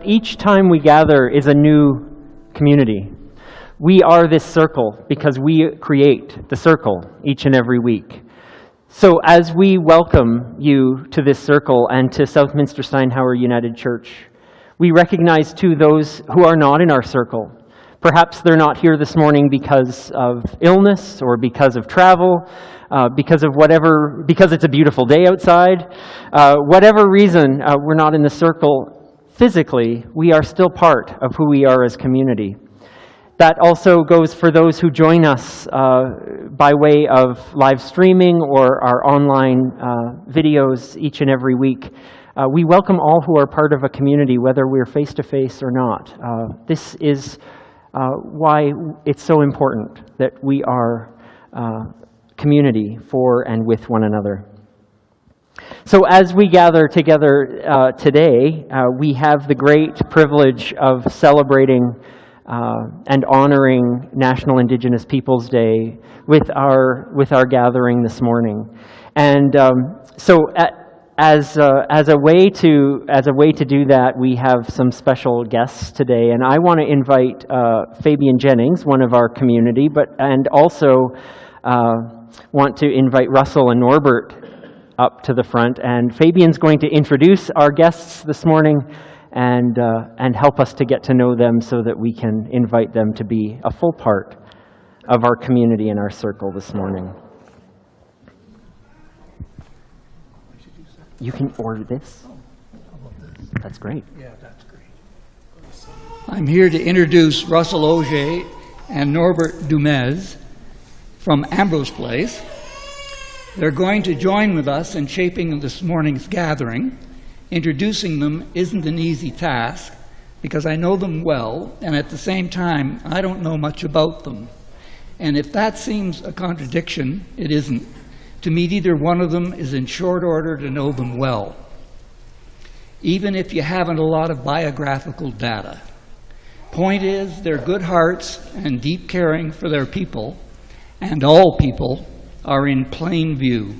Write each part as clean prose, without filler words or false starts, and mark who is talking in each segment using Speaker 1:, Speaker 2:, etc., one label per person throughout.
Speaker 1: each time we gather is a new community. We are this circle because we create the circle each and every week. So as we welcome you to this circle and to Southminster Steinhauer United Church, we recognize too those who are not in our circle. Perhaps they're not here this morning because of illness or because of travel, because it's a beautiful day outside. Whatever reason we're not in the circle physically, we are still part of who we are as community. That also goes for those who join us by way of live streaming or our online videos each and every week. We welcome all who are part of a community, whether we're face-to-face or not. This is why it's so important that we are community for and with one another. So as we gather together today, we have the great privilege of celebrating and honoring National Indigenous Peoples Day with our gathering this morning. And as a way to do that, we have some special guests today, and I want to invite Fabian Jennings, one of our community, and also want to invite Russell and Norbert up to the front. And Fabian's going to introduce our guests this morning and help us to get to know them so that we can invite them to be a full part of our community and our circle this morning. You can order this. That's great.
Speaker 2: Yeah, that's great. I'm here to introduce Russell Auger and Norbert Dumez from Ambrose Place. They're going to join with us in shaping this morning's gathering. Introducing them isn't an easy task because I know them well, and at the same time, I don't know much about them. And if that seems a contradiction, it isn't. To meet either one of them is in short order to know them well, even if you haven't a lot of biographical data. Point is, they're good hearts and deep caring for their people, and all people are in plain view.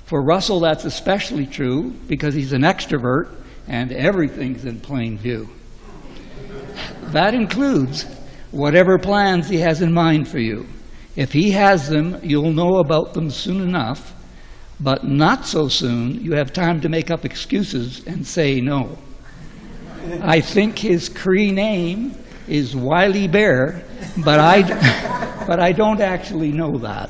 Speaker 2: For Russell, that's especially true because he's an extrovert and everything's in plain view. That includes whatever plans he has in mind for you. If he has them, you'll know about them soon enough, but not so soon you have time to make up excuses and say no. I think his Cree name is Wiley Bear, but I don't actually know that.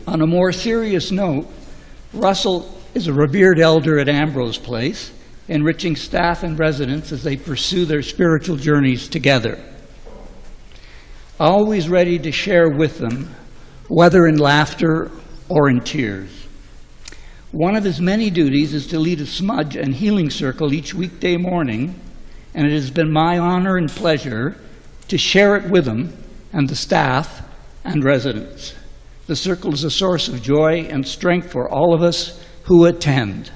Speaker 2: On a more serious note, Russell is a revered elder at Ambrose Place, enriching staff and residents as they pursue their spiritual journeys together. Always ready to share with them, whether in laughter or in tears. One of his many duties is to lead a smudge and healing circle each weekday morning, and it has been my honor and pleasure to share it with him and the staff and residents. The circle is a source of joy and strength for all of us who attend.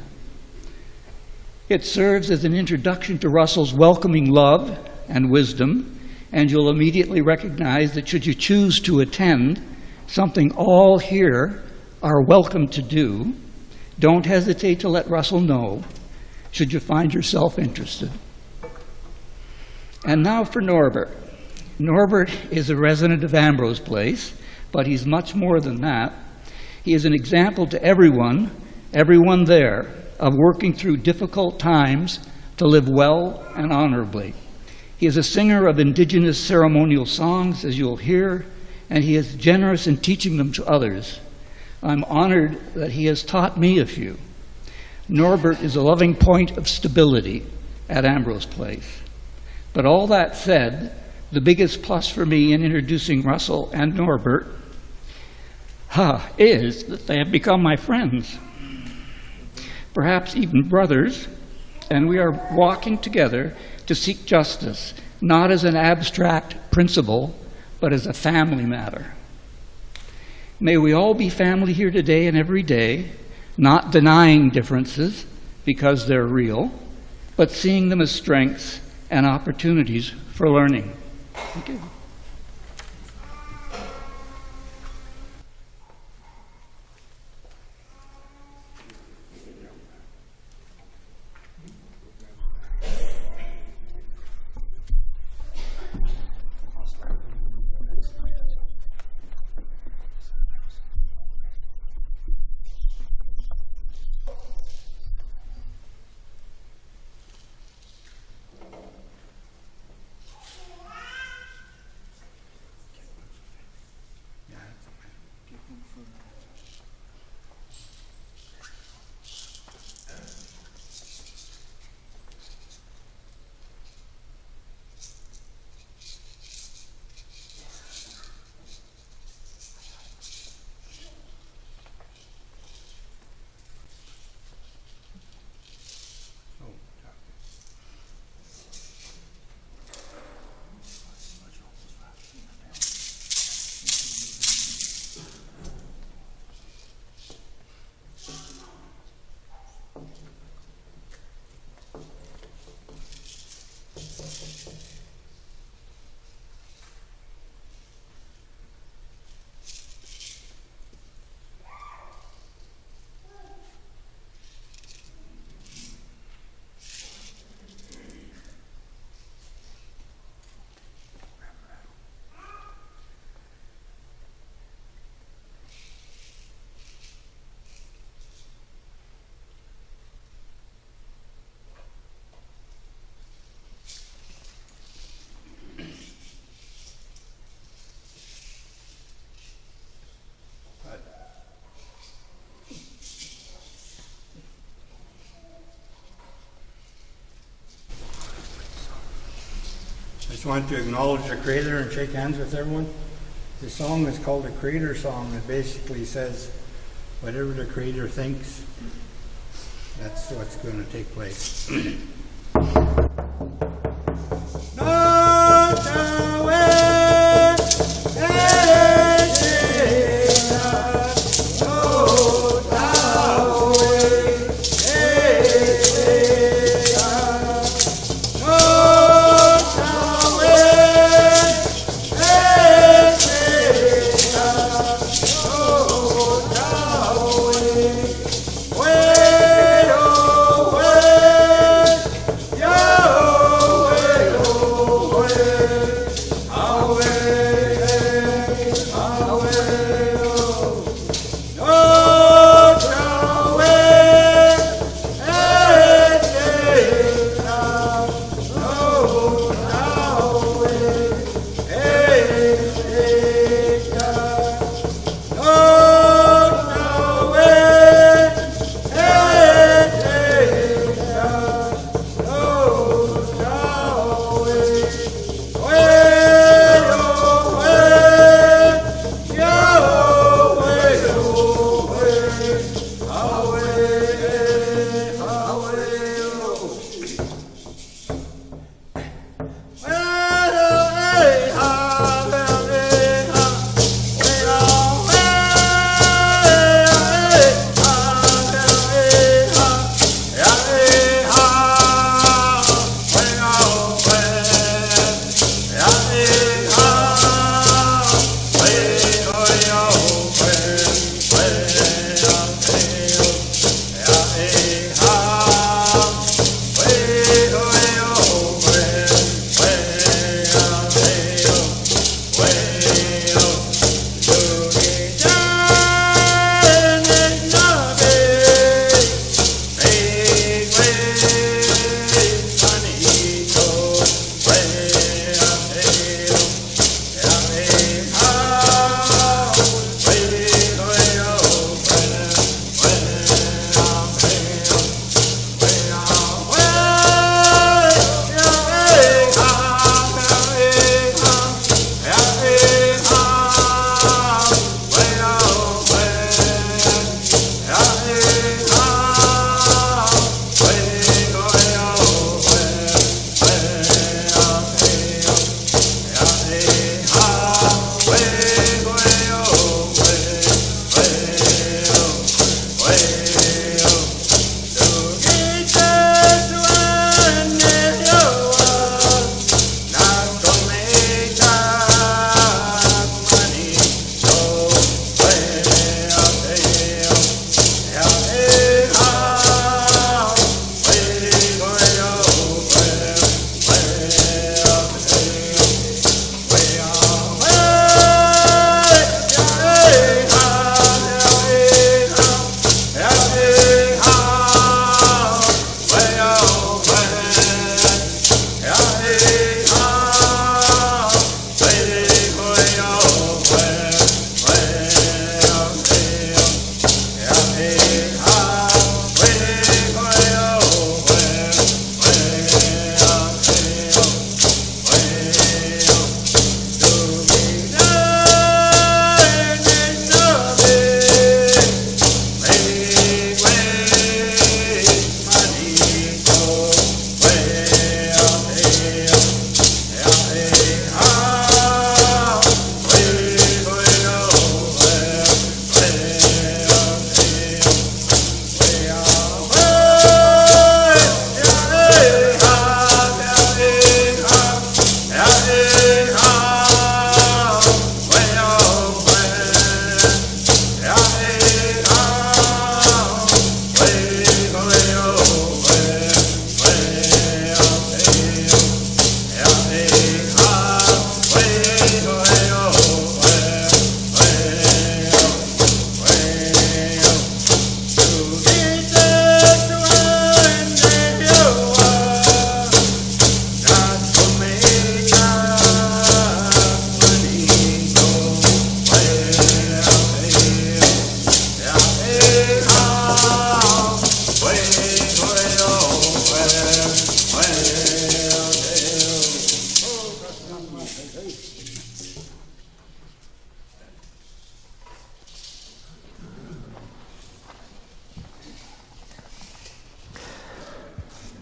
Speaker 2: It serves as an introduction to Russell's welcoming love and wisdom, and you'll immediately recognize that should you choose to attend, something all here are welcome to do, don't hesitate to let Russell know should you find yourself interested. And now for Norbert. Norbert is a resident of Ambrose Place, but he's much more than that. He is an example to everyone there, of working through difficult times to live well and honorably. He is a singer of Indigenous ceremonial songs, as you'll hear, and he is generous in teaching them to others. I'm honored that he has taught me a few. Norbert is a loving point of stability at Ambrose Place. But all that said, the biggest plus for me in introducing Russell and Norbert is that they have become my friends, perhaps even brothers, and we are walking together to seek justice, not as an abstract principle, but as a family matter. May we all be family here today and every day, not denying differences because they're real, but seeing them as strengths and opportunities for learning. Thank you.
Speaker 3: I just want to acknowledge the Creator and shake hands with everyone. The song is called the Creator Song. It basically says, whatever the Creator thinks, that's what's going to take place. Yo!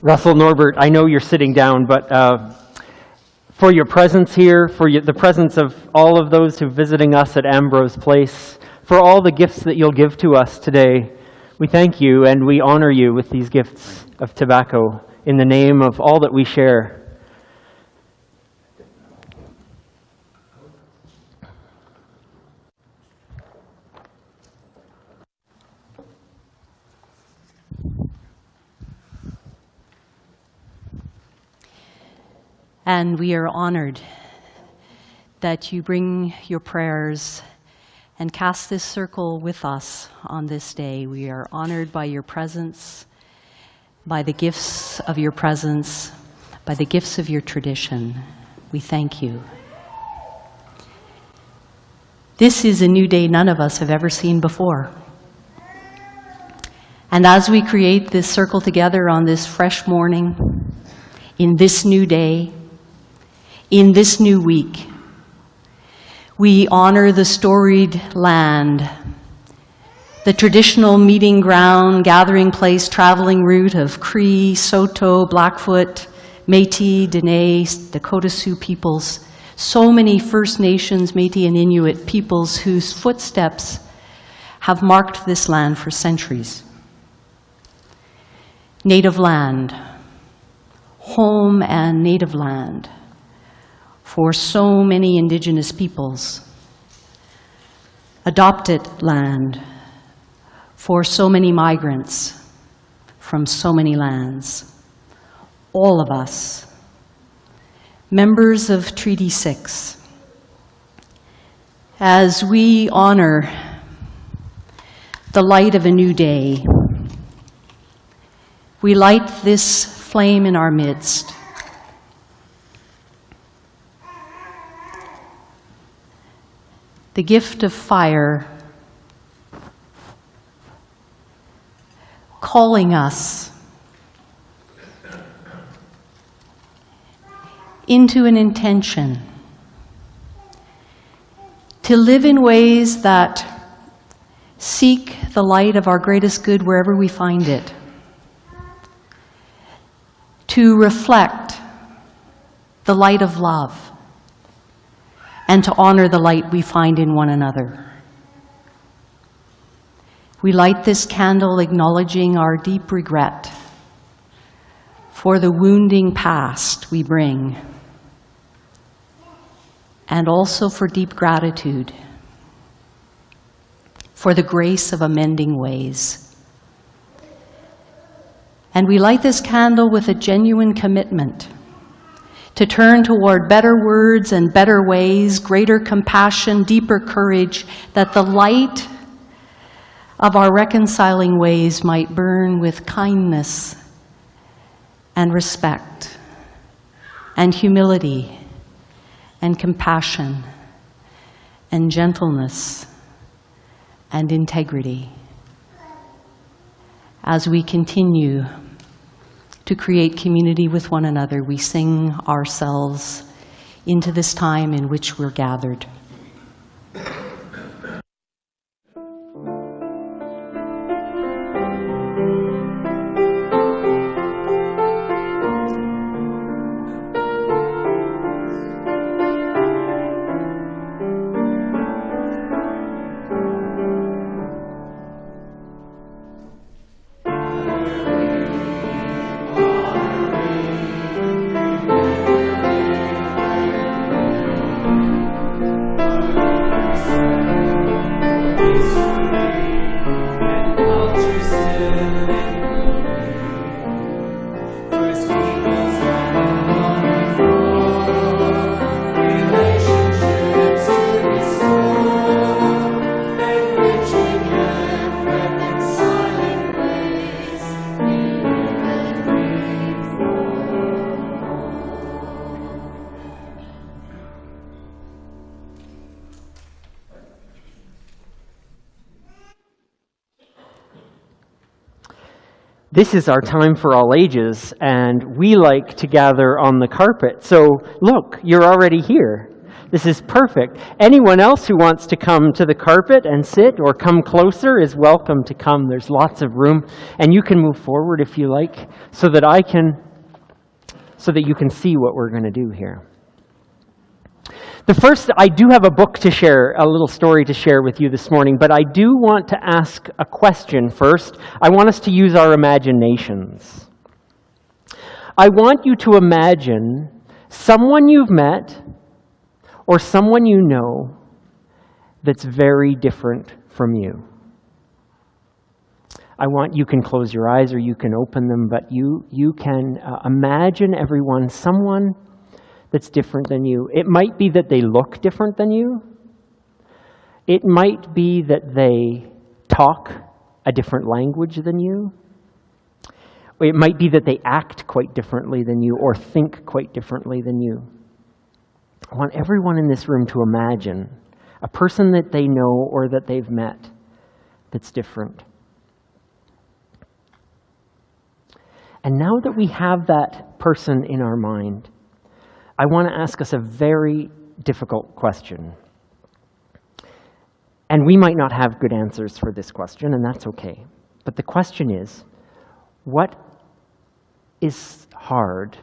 Speaker 1: Russell, Norbert, I know you're sitting down, but for your presence here, for the presence of all of those who are visiting us at Ambrose Place, for all the gifts that you'll give to us today, we thank you and we honor you with these gifts of tobacco in the name of all that we share.
Speaker 4: And we are honored that you bring your prayers and cast this circle with us on this day. We are honored by your presence, by the gifts of your presence, by the gifts of your tradition. We thank you. This is a new day none of us have ever seen before. And as we create this circle together on this fresh morning, in this new day, in this new week, we honor the storied land, the traditional meeting ground, gathering place, traveling route of Cree, Saulteaux, Blackfoot, Métis, Dene, Dakota Sioux peoples, so many First Nations, Métis and Inuit peoples whose footsteps have marked this land for centuries. Native land, home and native land, for so many Indigenous peoples. Adopted land for so many migrants from so many lands. All of us, members of Treaty 6, as we honor the light of a new day, we light this flame in our midst. The gift of fire, calling us into an intention to live in ways that seek the light of our greatest good wherever we find it, to reflect the light of love, and to honor the light we find in one another. We light this candle acknowledging our deep regret for the wounding past we bring, and also for deep gratitude for the grace of amending ways. And we light this candle with a genuine commitment to turn toward better words and better ways, greater compassion, deeper courage, that the light of our reconciling ways might burn with kindness and respect and humility and compassion and gentleness and integrity as we continue to create community with one another. We sing ourselves into this time in which we're gathered.
Speaker 1: This is our time for all ages, and we like to gather on the carpet. So look, you're already here. This is perfect. Anyone else who wants to come to the carpet and sit or come closer is welcome to come. There's lots of room. And you can move forward if you like so that you can see what we're going to do here. I do have a book to share, a little story to share with you this morning, but I do want to ask a question first. I want us to use our imaginations. I want you to imagine someone you've met or someone you know that's very different from you. You can close your eyes or you can open them, but you can imagine someone that's different than you. It might be that they look different than you. It might be that they talk a different language than you. It might be that they act quite differently than you or think quite differently than you. I want everyone in this room to imagine a person that they know or that they've met that's different. And now that we have that person in our mind, I want to ask us a very difficult question. And we might not have good answers for this question, and that's okay. But the question is, what is hard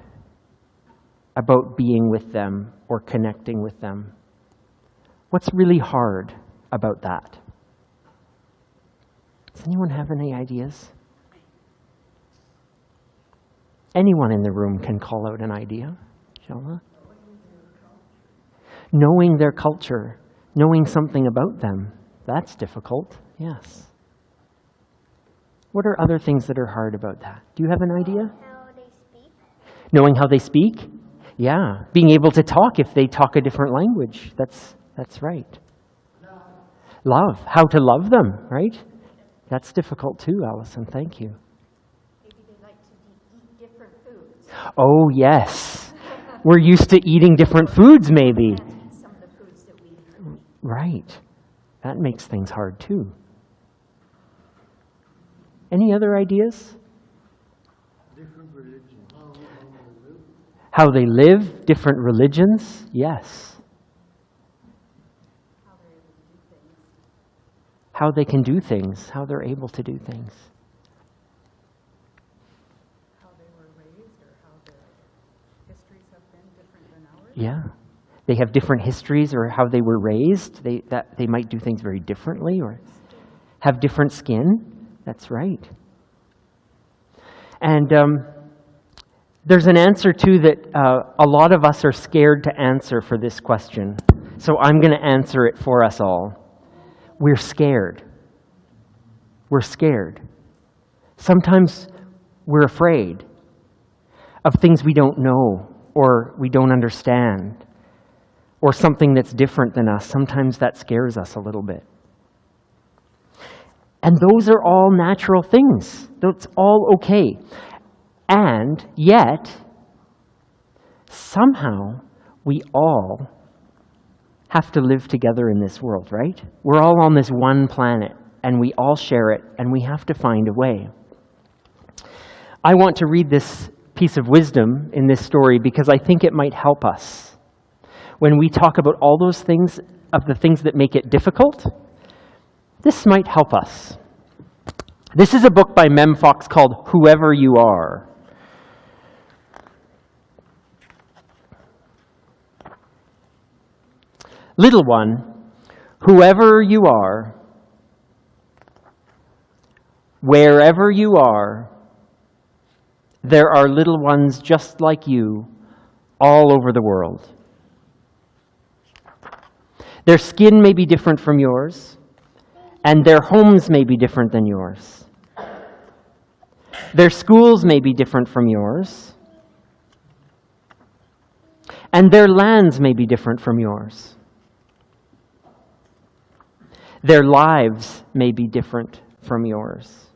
Speaker 1: about being with them or connecting with them? What's really hard about that? Does anyone have any ideas? Anyone in the room can call out an idea. Shelma? Knowing their culture, knowing something about them, that's difficult, yes. What are other things that are hard about that? Do you have an idea?
Speaker 5: How they speak.
Speaker 1: Knowing how they speak? Yeah. Being able to talk if they talk a different language. That's right. Love. How to love them, right? That's difficult too, Allison. Thank you.
Speaker 5: Maybe they like to eat different foods.
Speaker 1: Oh, yes. We're used to eating different foods, maybe.
Speaker 5: Some of the foods that we eat.
Speaker 1: Right. That makes things hard, too. Any other ideas?
Speaker 3: Different religion.
Speaker 1: How they live, different religions? Yes. How they can do things, how they're able to do things.
Speaker 6: How they were raised or how their histories have been different than ours.
Speaker 1: Yeah. They have different histories or how they were raised. They might do things very differently or have different skin. That's right. And there's an answer, too, that a lot of us are scared to answer for this question. So I'm going to answer it for us all. We're scared. We're scared. Sometimes we're afraid of things we don't know or we don't understand or something that's different than us. Sometimes that scares us a little bit. And those are all natural things. That's all okay. And yet, somehow, we all have to live together in this world, right? We're all on this one planet, and we all share it, and we have to find a way. I want to read this piece of wisdom in this story because I think it might help us. When we talk about all those things, of the things that make it difficult, this might help us. This is a book by Mem Fox called Whoever You Are. Little one, whoever you are, wherever you are, there are little ones just like you all over the world. Their skin may be different from yours, and their homes may be different than yours. Their schools may be different from yours, and their lands may be different from yours. Their lives may be different from yours,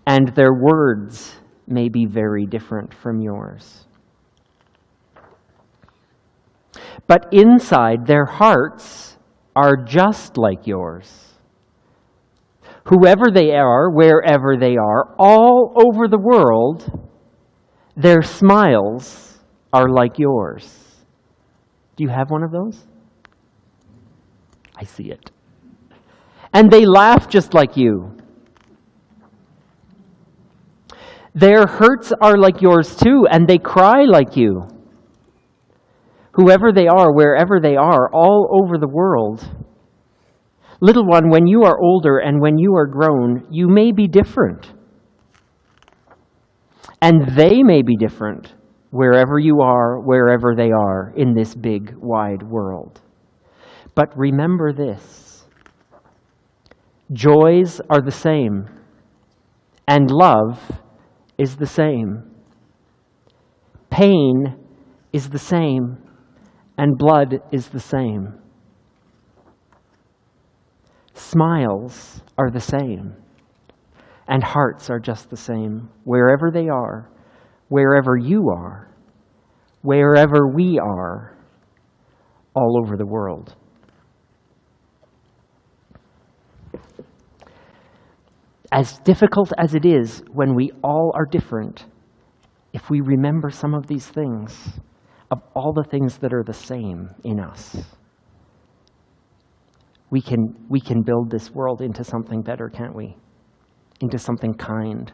Speaker 1: and their words may be very different from yours. But inside, their hearts are just like yours. Whoever they are, wherever they are, all over the world, their smiles are like yours. Do Do you have one of those? I see it. And they laugh just like you. Their hurts are like yours too, and they cry like you. Whoever they are, wherever they are, all over the world. Little one, when you are older and when you are grown, you may be different. And they may be different wherever you are, wherever they are in this big, wide world. But remember this: joys are the same, and love is the same. Pain is the same, and blood is the same. Smiles are the same, and hearts are just the same, wherever they are, wherever you are, wherever we are, all over the world. As difficult as it is when we all are different, if we remember some of these things, of all the things that are the same in us, we can build this world into something better, can't we? Into something kind.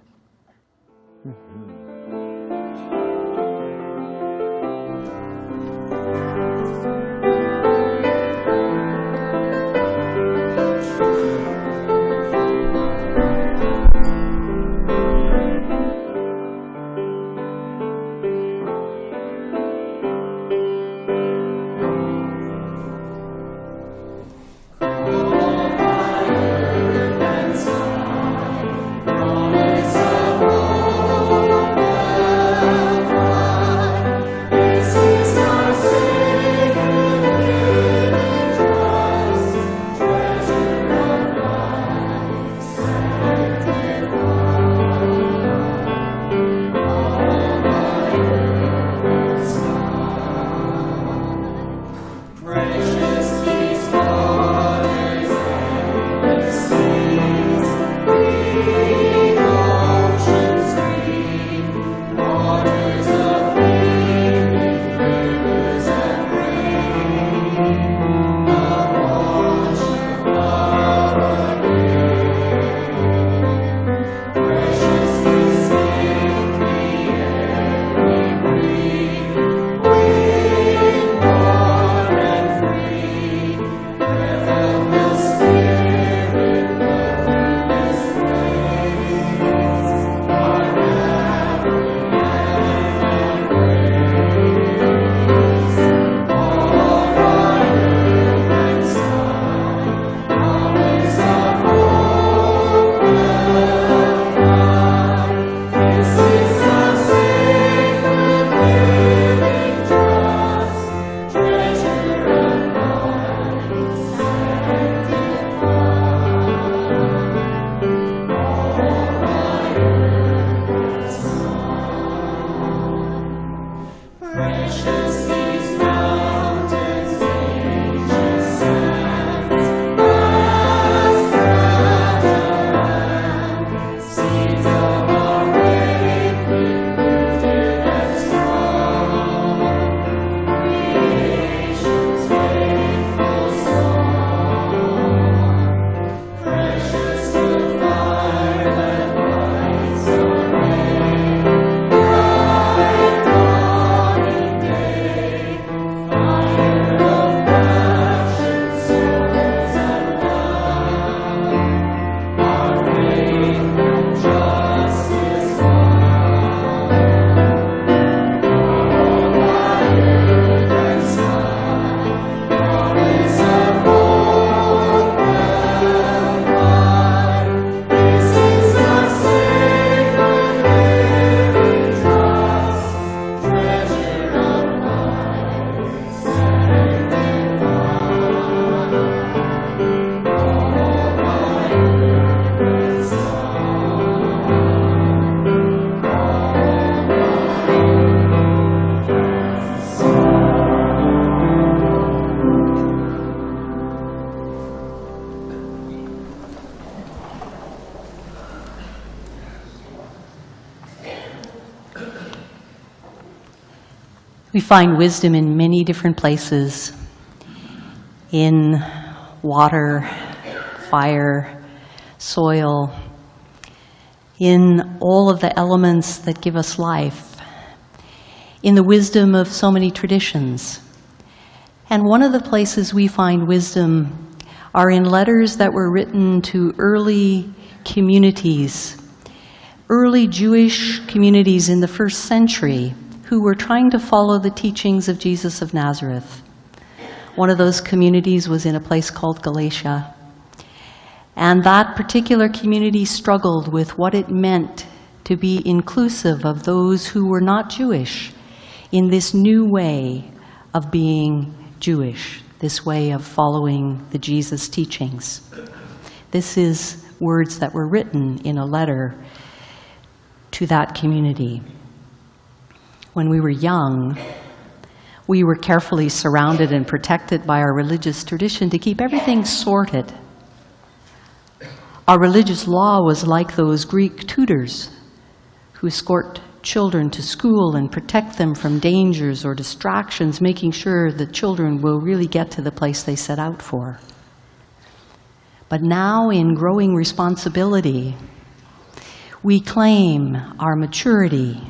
Speaker 4: We find wisdom in many different places, in water, fire, soil, in all of the elements that give us life, in the wisdom of so many traditions. And one of the places we find wisdom are in letters that were written to early communities, early Jewish communities in the first century who were trying to follow the teachings of Jesus of Nazareth. One of those communities was in a place called Galatia. And that particular community struggled with what it meant to be inclusive of those who were not Jewish in this new way of being Jewish, this way of following the Jesus teachings. This is words that were written in a letter to that community. When we were young, we were carefully surrounded and protected by our religious tradition to keep everything sorted. Our religious law was like those Greek tutors who escort children to school and protect them from dangers or distractions, making sure the children will really get to the place they set out for. But now, in growing responsibility, we claim our maturity.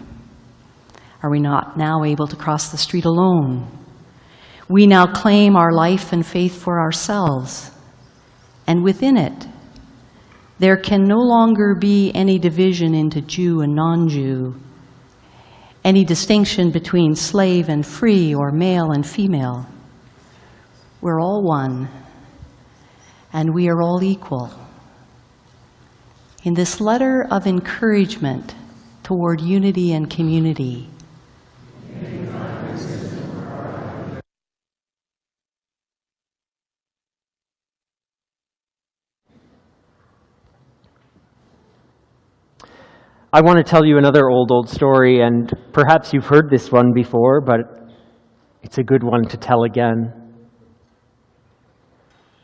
Speaker 4: Are we not now able to cross the street alone? We now claim our life and faith for ourselves. And within it, there can no longer be any division into Jew and non-Jew, any distinction between slave and free or male and female. We're all one, and we are all equal. In this letter of encouragement toward unity and community,
Speaker 1: I want to tell you another old story, and perhaps you've heard this one before, but it's a good one to tell again.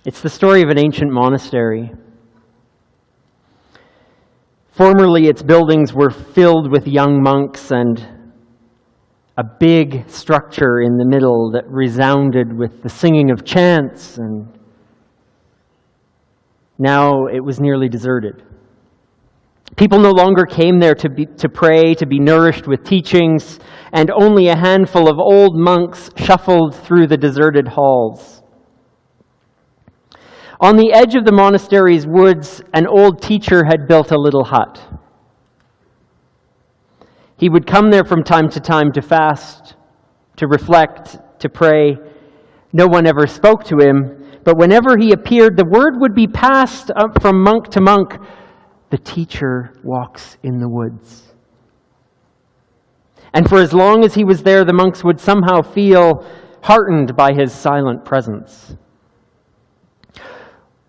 Speaker 1: It's the story of an ancient monastery. Formerly, its buildings were filled with young monks and a big structure in the middle that resounded with the singing of chants, and now it was nearly deserted. People no longer came there to pray, to be nourished with teachings, and only a handful of old monks shuffled through the deserted halls. On the edge of the monastery's woods, an old teacher had built a little hut. He would come there from time to fast, to reflect, to pray. No one ever spoke to him, but whenever he appeared, the word would be passed up from monk to monk: the teacher walks in the woods. And for as long as he was there, the monks would somehow feel heartened by his silent presence.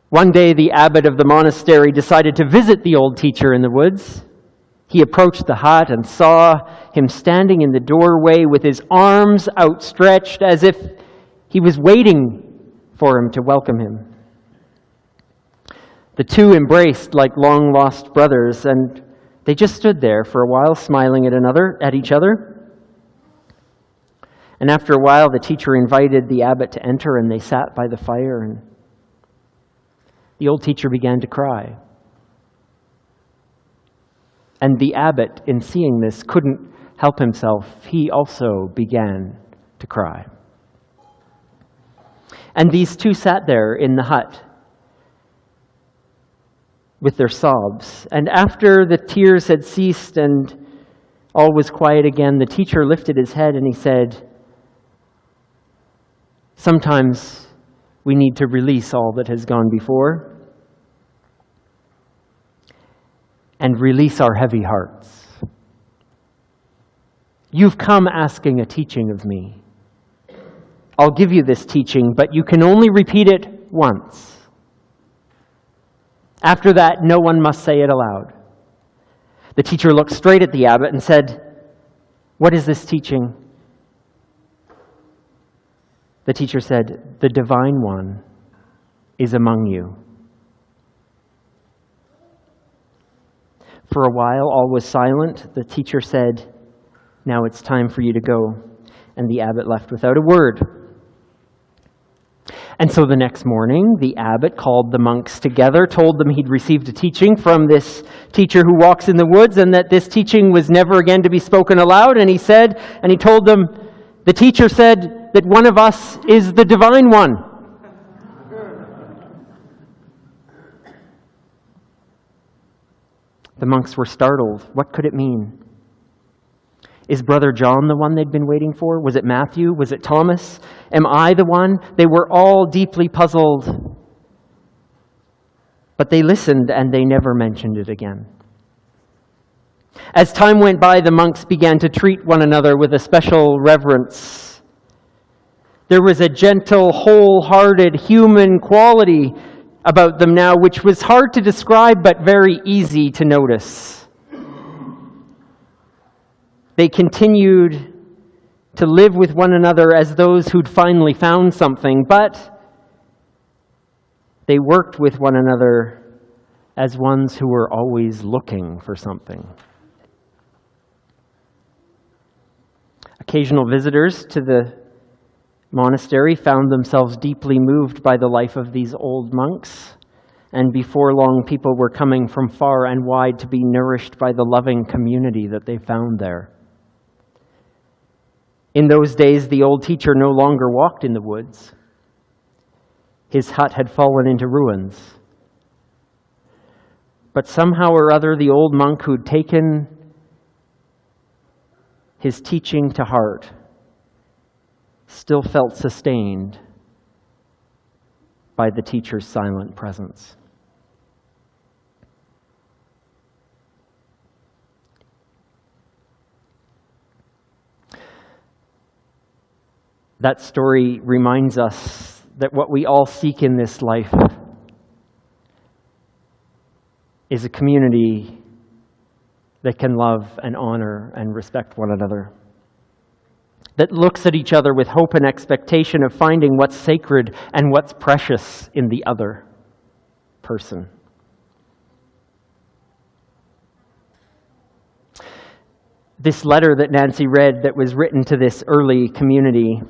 Speaker 1: One day, the abbot of the monastery decided to visit the old teacher in the woods. He approached the hut and saw him standing in the doorway with his arms outstretched as if he was waiting for him to welcome him. The two embraced like long-lost brothers, and they just stood there for a while, smiling at each other. And after a while, the teacher invited the abbot to enter, and they sat by the fire, and the old teacher began to cry. And the abbot, in seeing this, couldn't help himself. He also began to cry. And these two sat there in the hut with their sobs. And after the tears had ceased and all was quiet again, the teacher lifted his head and he said, "Sometimes we need to release all that has gone before and release our heavy hearts. You've come asking a teaching of me. I'll give you this teaching, but you can only repeat it once. After that, no one must say it aloud." The teacher looked straight at the abbot and said, "What is this teaching?" The teacher said, "The Divine One is among you." For a while, all was silent. The teacher said, "Now it's time for you to go. and the abbot left without a word. And so the next morning, the abbot called the monks together, told them he'd received a teaching from this teacher who walks in the woods, and that this teaching was never again to be spoken aloud. And he told them, the teacher said that one of us is the divine one. The monks were startled. What could it mean? Is Brother John the one they'd been waiting for? Was it Matthew? Was it Thomas? Am I the one? They were all deeply puzzled. But they listened and they never mentioned it again. As time went by, the monks began to treat one another with a special reverence. There was a gentle, wholehearted human quality about them now, which was hard to describe but very easy to notice. They continued to live with one another as those who'd finally found something, but they worked with one another as ones who were always looking for something. Occasional visitors to the monastery found themselves deeply moved by the life of these old monks, and before long people were coming from far and wide to be nourished by the loving community that they found there. In those days, the old teacher no longer walked in the woods. His hut had fallen into ruins. But somehow or other, the old monk who'd taken his teaching to heart still felt sustained by the teacher's silent presence. That story reminds us that what we all seek in this life is a community that can love and honor and respect one another, that looks at each other with hope and expectation of finding what's sacred and what's precious in the other person. This letter that Nancy read that was written to this early community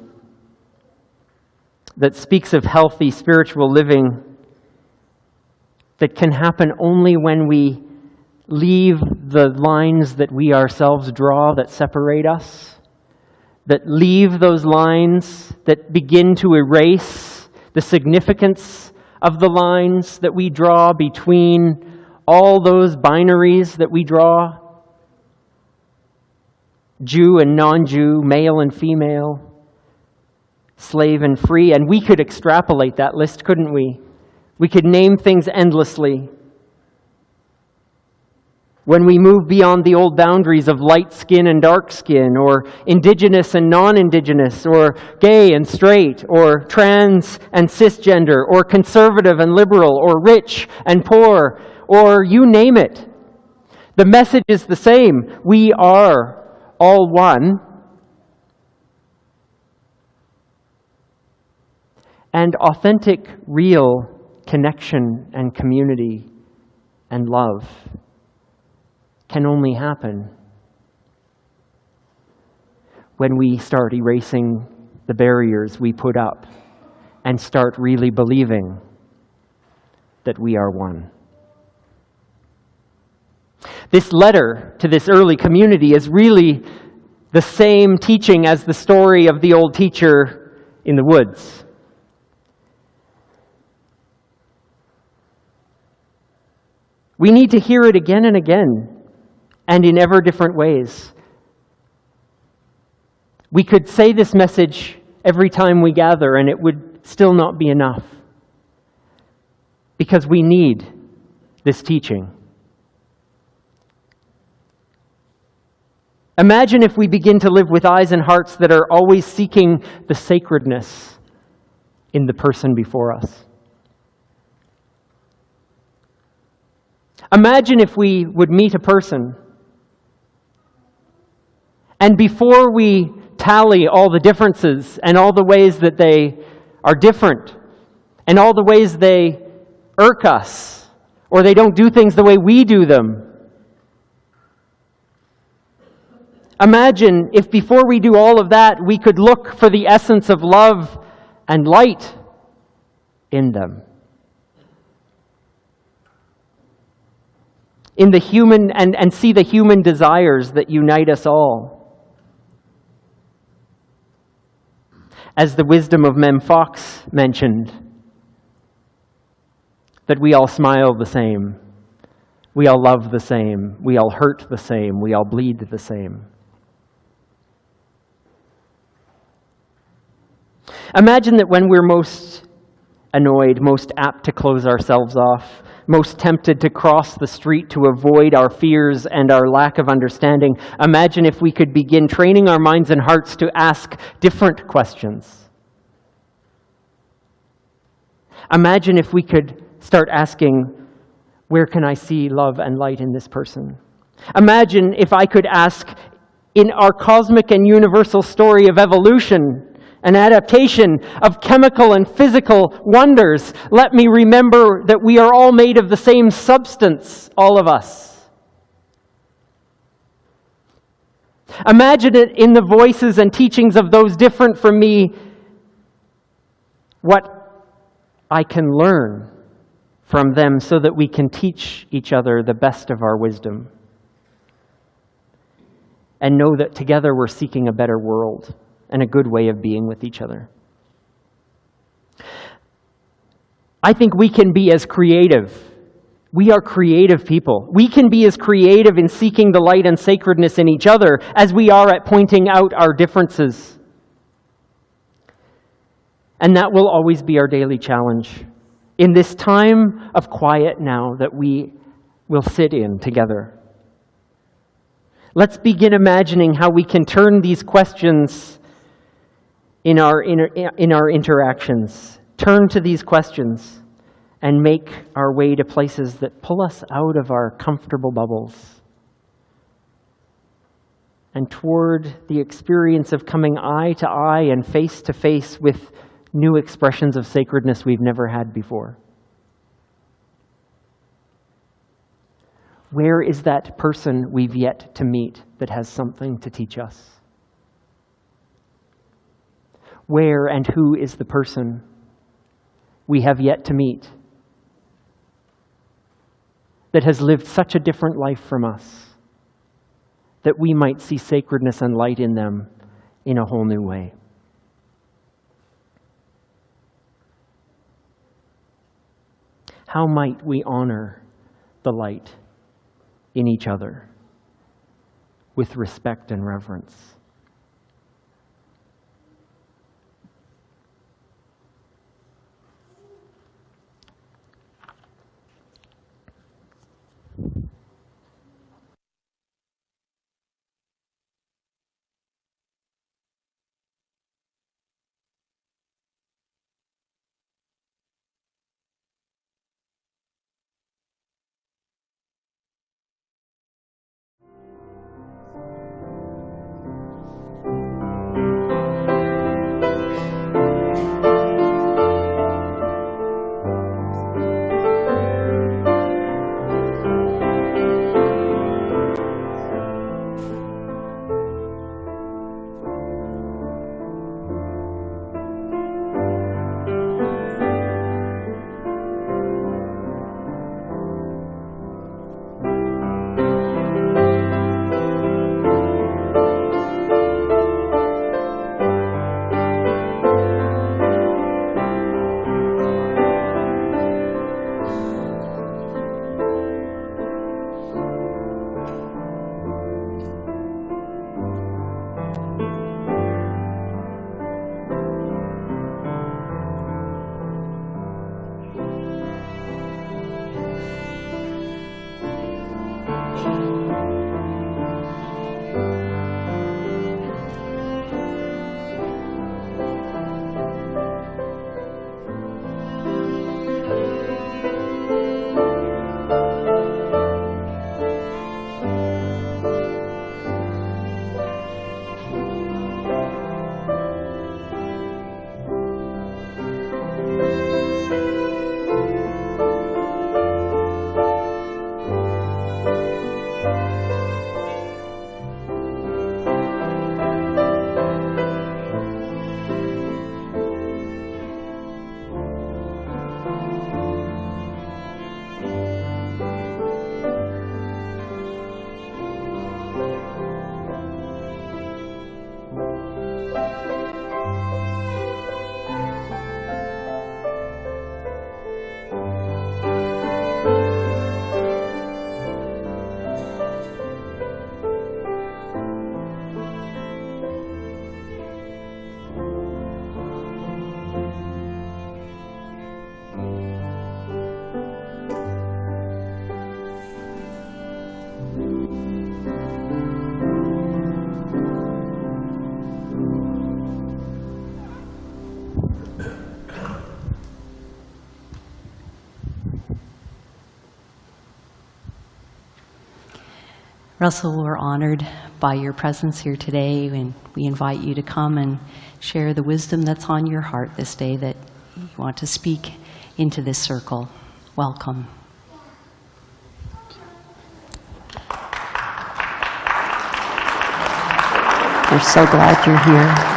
Speaker 1: that speaks of healthy spiritual living that can happen only when we leave the lines that we ourselves draw that separate us, that leave those lines that begin to erase the significance of the lines that we draw between all those binaries that we draw, Jew and non-Jew, male and female, slave and free. And we could extrapolate that list, couldn't we? We could name things endlessly. When we move beyond the old boundaries of light skin and dark skin, or indigenous and non-indigenous, or gay and straight, or trans and cisgender, or conservative and liberal, or rich and poor, or you name it. The message is the same. We are all one. And authentic, real connection and community and love can only happen when we start erasing the barriers we put up and start really believing that we are one. This letter to this early community is really the same teaching as the story of the old teacher in the woods. We need to hear it again and again, and in ever different ways. We could say this message every time we gather, and it would still not be enough, because we need this teaching. Imagine if we begin to live with eyes and hearts that are always seeking the sacredness in the person before us. Imagine if we would meet a person, and before we tally all the differences and all the ways that they are different and all the ways they irk us or they don't do things the way we do them, Imagine if before we do all of that, we could look for the essence of love and light in them. In the human, and see the human desires that unite us all. As the wisdom of Mem Fox mentioned, that we all smile the same, we all love the same, we all hurt the same, we all bleed the same. Imagine that when we're most annoyed, most apt to close ourselves off, most tempted to cross the street to avoid our fears and our lack of understanding, imagine if we could begin training our minds and hearts to ask different questions. Imagine if we could start asking, where can I see love and light in this person? Imagine if I could ask, in our cosmic and universal story of evolution, an adaptation of chemical and physical wonders, let me remember that we are all made of the same substance, all of us. Imagine it in the voices and teachings of those different from me, what I can learn from them so that we can teach each other the best of our wisdom. And know that together we're seeking a better world and a good way of being with each other. I think we can be as creative. We are creative people. We can be as creative in seeking the light and sacredness in each other as we are at pointing out our differences. And that will always be our daily challenge. In this time of quiet now that we will sit in together, let's begin imagining how we can turn these questions in our interactions. Turn to these questions and make our way to places that pull us out of our comfortable bubbles and toward the experience of coming eye to eye and face to face with new expressions of sacredness we've never had before. Where is that person we've yet to meet that has something to teach us? Where and who is the person we have yet to meet that has lived such a different life from us that we might see sacredness and light in them in a whole new way? How might we honor the light in each other with respect and reverence?
Speaker 4: Russell, we're honored by your presence here today, and we invite you to come and share the wisdom that's on your heart this day that you want to speak into this circle. Welcome. We're so glad you're here.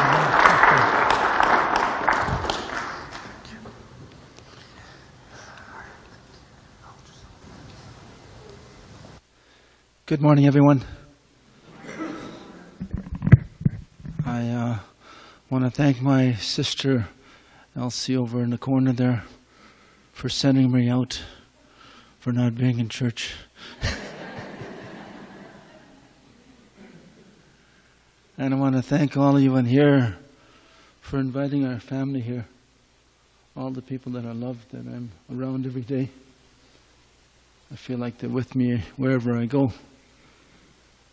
Speaker 7: Good morning, everyone. I want to thank my sister Elsie over in the corner there for sending me out for not being in church. And I want to thank all of you in here for inviting our family here, all the people that I love, that I'm around every day. I feel like they're with me wherever I go.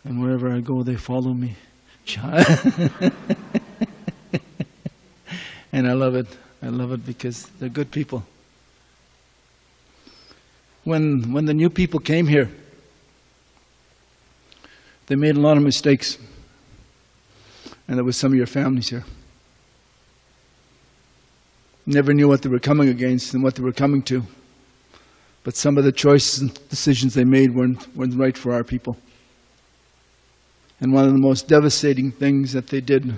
Speaker 7: And wherever I go, they follow me. And I love it. I love it because they're good people. When the new people came here, they made a lot of mistakes. And there was some of your families here. Never knew what they were coming against and what they were coming to. But some of the choices and decisions they made weren't right for our people. And one of the most devastating things that they did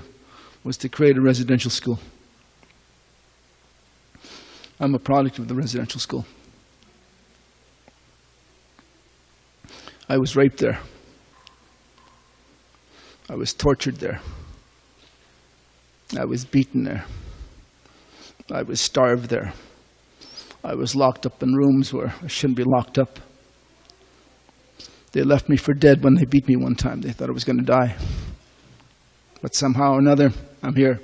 Speaker 7: was to create a residential school. I'm a product of the residential school. I was raped there. I was tortured there. I was beaten there. I was starved there. I was locked up in rooms where I shouldn't be locked up. They left me for dead when they beat me one time. They thought I was going to die. But somehow or another, I'm here.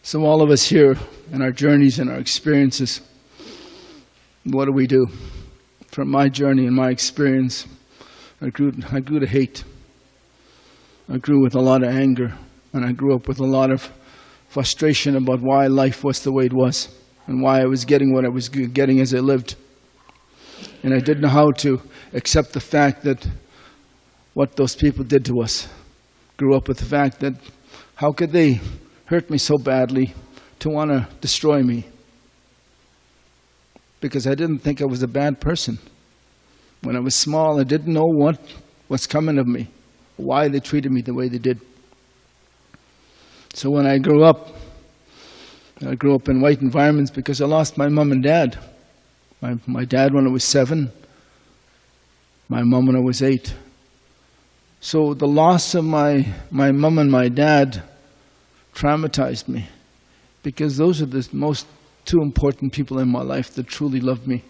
Speaker 7: So all of us here, in our journeys and our experiences, what do we do? From my journey and my experience, I grew to hate. I grew with a lot of anger, and I grew up with a lot of frustration about why life was the way it was, and why I was getting what I was getting as I lived. And I didn't know how to accept the fact that what those people did to us. Grew up with the fact that how could they hurt me so badly to want to destroy me? Because I didn't think I was a bad person. When I was small, I didn't know what was coming of me, why they treated me the way they did. So when I grew up in white environments because I lost my mom and dad. My dad when I was 7, my mom when I was 8. So the loss of my mom and my dad traumatized me because those are the most two important people in my life that truly loved me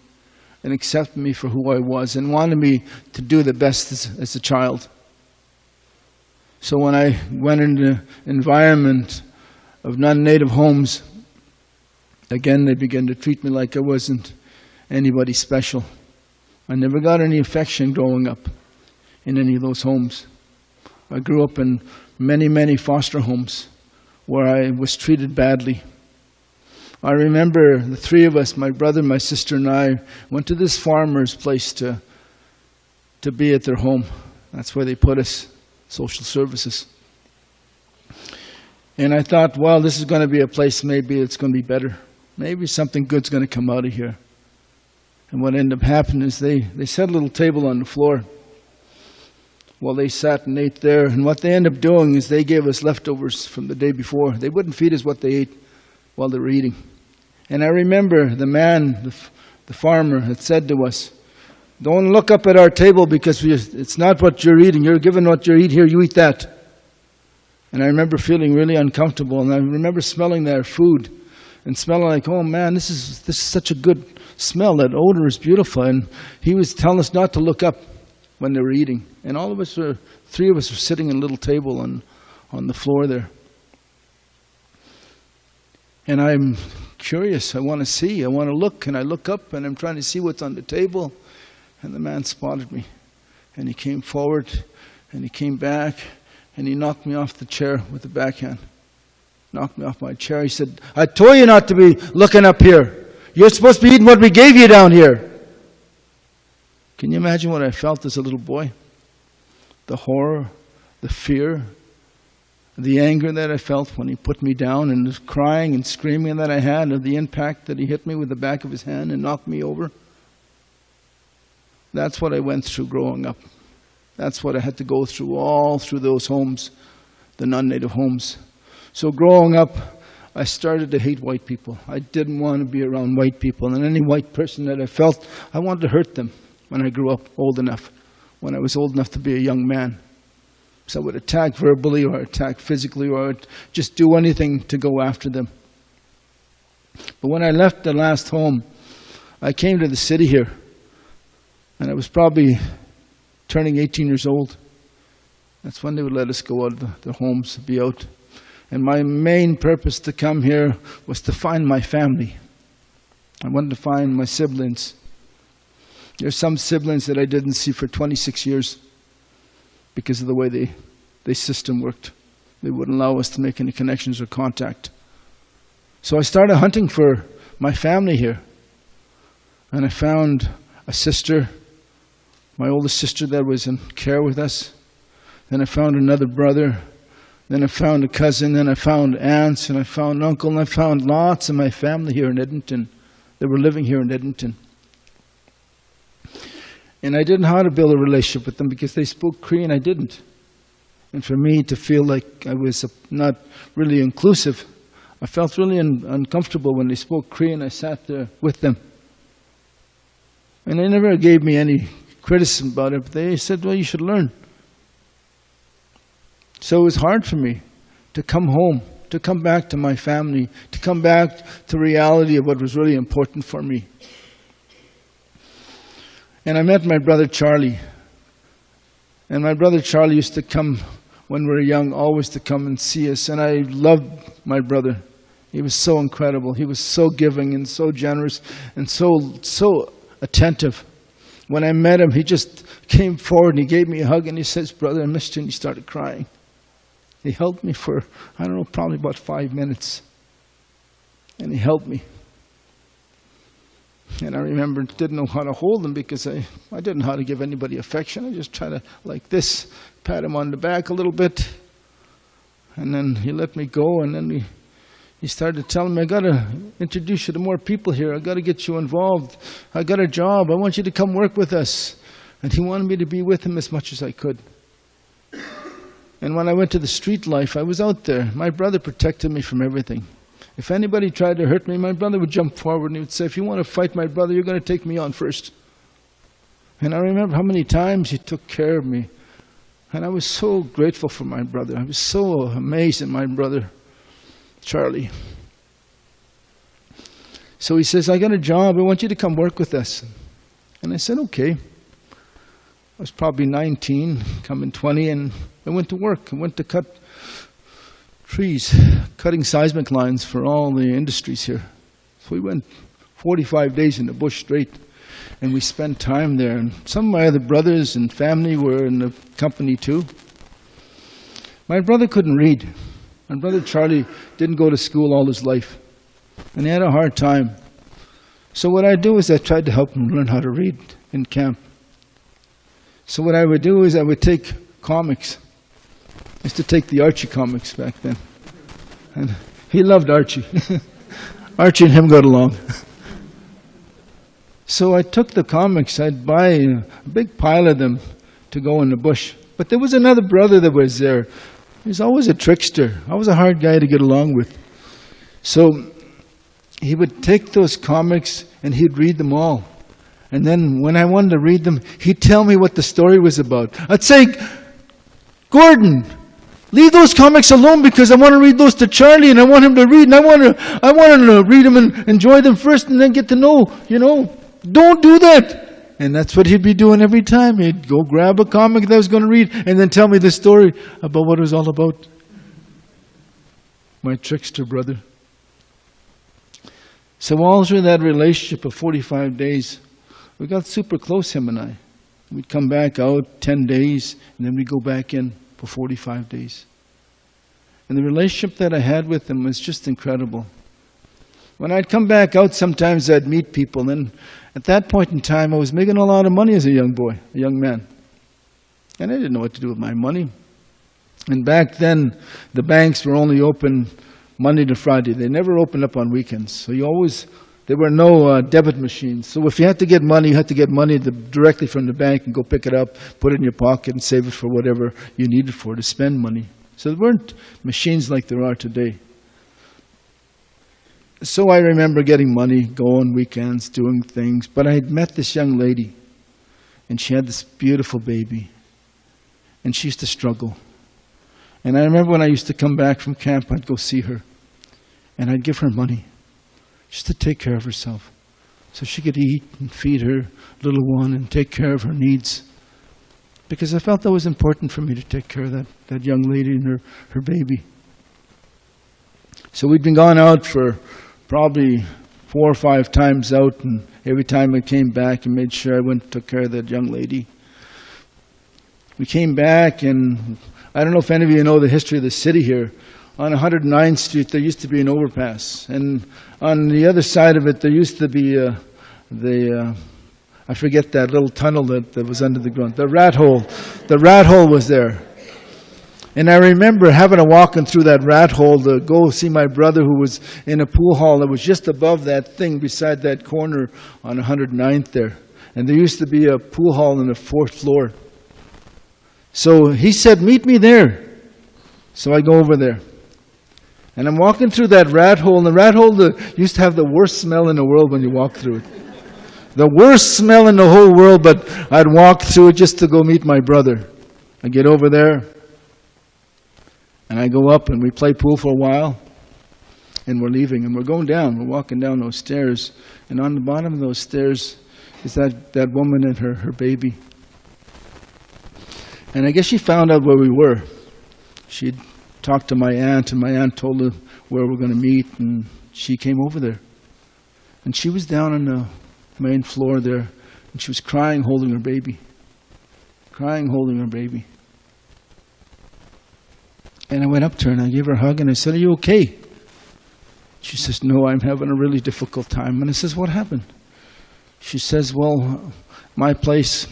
Speaker 7: and accepted me for who I was and wanted me to do the best as a child. So when I went into an environment of non-native homes, again they began to treat me like I wasn't anybody special. I never got any affection growing up in any of those homes. I grew up in many, many foster homes where I was treated badly. I remember the three of us, my brother, my sister, and I, went to this farmer's place to be at their home. That's where they put us, social services. And I thought, well, this is going to be a place, maybe it's going to be better. Maybe something good's going to come out of here. And what ended up happening is they set a little table on the floor. Well, they sat and ate there. And what they ended up doing is they gave us leftovers from the day before. They wouldn't feed us what they ate while they were eating. And I remember the man, the farmer, had said to us, don't look up at our table because it's not what you're eating. You're given what you eat here, you eat that. And I remember feeling really uncomfortable. And I remember smelling their food and smelling like, oh man, this is such a good smell. That odor is beautiful. And he was telling us not to look up when they were eating. And all of us three of us were sitting at a little table on the floor there. And I'm curious. I want to see. I want to look. And I look up and I'm trying to see what's on the table. And the man spotted me. And he came forward and he came back and he knocked me off the chair with the backhand. Knocked me off my chair. He said, I told you not to be looking up here. You're supposed to be eating what we gave you down here. Can you imagine what I felt as a little boy? The horror, the fear, the anger that I felt when he put me down, and the crying and screaming that I had, of the impact that he hit me with the back of his hand and knocked me over. That's what I went through growing up. That's what I had to go through, all through those homes, the non-native homes. So growing up, I started to hate white people. I didn't want to be around white people, and any white person that I felt, I wanted to hurt them when I grew up old enough, when I was old enough to be a young man. So I would attack verbally or attack physically, or I would just do anything to go after them. But when I left the last home, I came to the city here, and I was probably turning 18 years old. That's when they would let us go out of the homes, be out. And my main purpose to come here was to find my family. I wanted to find my siblings. There's some siblings that I didn't see for 26 years because of the way the system worked. They wouldn't allow us to make any connections or contact. So I started hunting for my family here. And I found a sister, my oldest sister, that was in care with us. Then I found another brother. Then I found a cousin. Then I found aunts, and I found an uncle, and I found lots of my family here in Edmonton. They were living here in Edmonton. And I didn't know how to build a relationship with them because they spoke Cree and I didn't. And for me to feel like I was not really inclusive, I felt really uncomfortable when they spoke Cree and I sat there with them. And they never gave me any criticism about it, but they said, well, you should learn. So it was hard for me to come home, to come back to my family, to come back to reality of what was really important for me. And I met my brother Charlie. And my brother Charlie used to come when we were young, always to come and see us. And I loved my brother. He was so incredible. He was so giving and so generous and so attentive. When I met him, he just came forward and he gave me a hug and he says, brother, I missed you, and he started crying. He held me for, I don't know, probably about 5 minutes. And he helped me. And I remember didn't know how to hold him because I didn't know how to give anybody affection. I just tried to, like this, pat him on the back a little bit. And then he let me go, and then he started telling me, I got to introduce you to more people here. I got to get you involved. I got a job. I want you to come work with us. And he wanted me to be with him as much as I could. And when I went to the street life, I was out there. My brother protected me from everything. If anybody tried to hurt me, my brother would jump forward and he would say, if you want to fight my brother, you're going to take me on first. And I remember how many times he took care of me. And I was so grateful for my brother. I was so amazed at my brother, Charlie. So he says, I got a job. I want you to come work with us. And I said, okay. I was probably 19, coming 20, and I went to work. I went to cut trees, cutting seismic lines for all the industries here. So we went 45 days in the bush straight, and we spent time there. And some of my other brothers and family were in the company too. My brother couldn't read. My brother Charlie didn't go to school all his life, and he had a hard time. So what I do is I tried to help him learn how to read in camp. So what I would do is I would take comics. I used to take the Archie comics back then. And he loved Archie. Archie and him got along. So I took the comics. I'd buy a big pile of them to go in the bush. But there was another brother that was there. He was always a trickster. I was a hard guy to get along with. So he would take those comics and he'd read them all. And then when I wanted to read them, he'd tell me what the story was about. I'd say, Gordon, leave those comics alone because I want to read those to Charlie and I want him to read and I want to read them and enjoy them first and then get to know, don't do that. And that's what he'd be doing every time. He'd go grab a comic that I was going to read and then tell me the story about what it was all about. My trickster brother. So all through that relationship of 45 days, we got super close, him and I. We'd come back out 10 days, and then we'd go back in for 45 days. And the relationship that I had with him was just incredible. When I'd come back out, sometimes I'd meet people, and at that point in time, I was making a lot of money as a young boy, a young man. And I didn't know what to do with my money. And back then, the banks were only open Monday to Friday. They never opened up on weekends. So there were no debit machines. So if you had to get money, you had to get money directly from the bank and go pick it up, put it in your pocket and save it for whatever you needed for to spend money. So there weren't machines like there are today. So I remember getting money, going weekends, doing things. But I had met this young lady, and she had this beautiful baby. And she used to struggle. And I remember when I used to come back from camp, I'd go see her. And I'd give her money just to take care of herself, so she could eat and feed her little one and take care of her needs. Because I felt that was important for me to take care of that young lady and her baby. So we'd been gone out for probably 4 or 5 times out, and every time I came back and made sure I went and took care of that young lady. We came back, and I don't know if any of you know the history of the city here. On 109th Street, there used to be an overpass. And on the other side of it, there used to be I forget that little tunnel that was under the ground. The rat hole. The rat hole was there. And I remember having a walking through that rat hole to go see my brother, who was in a pool hall that was just above that thing beside that corner on 109th there. And there used to be a pool hall on the 4th floor. So he said, meet me there. So I go over there. And I'm walking through that rat hole, and the rat hole used to have the worst smell in the world when you walk through it. The worst smell in the whole world, but I'd walk through it just to go meet my brother. I get over there, and I go up, and we play pool for a while, and we're leaving, and we're going down. We're walking down those stairs, and on the bottom of those stairs is that woman and her baby. And I guess she found out where we were. She'd talked to my aunt, and my aunt told her where we're going to meet, and she came over there. And she was down on the main floor there, and she was crying, holding her baby. Crying, holding her baby. And I went up to her, and I gave her a hug, and I said, are you okay? She says, no, I'm having a really difficult time. And I says, what happened? She says, well, my place,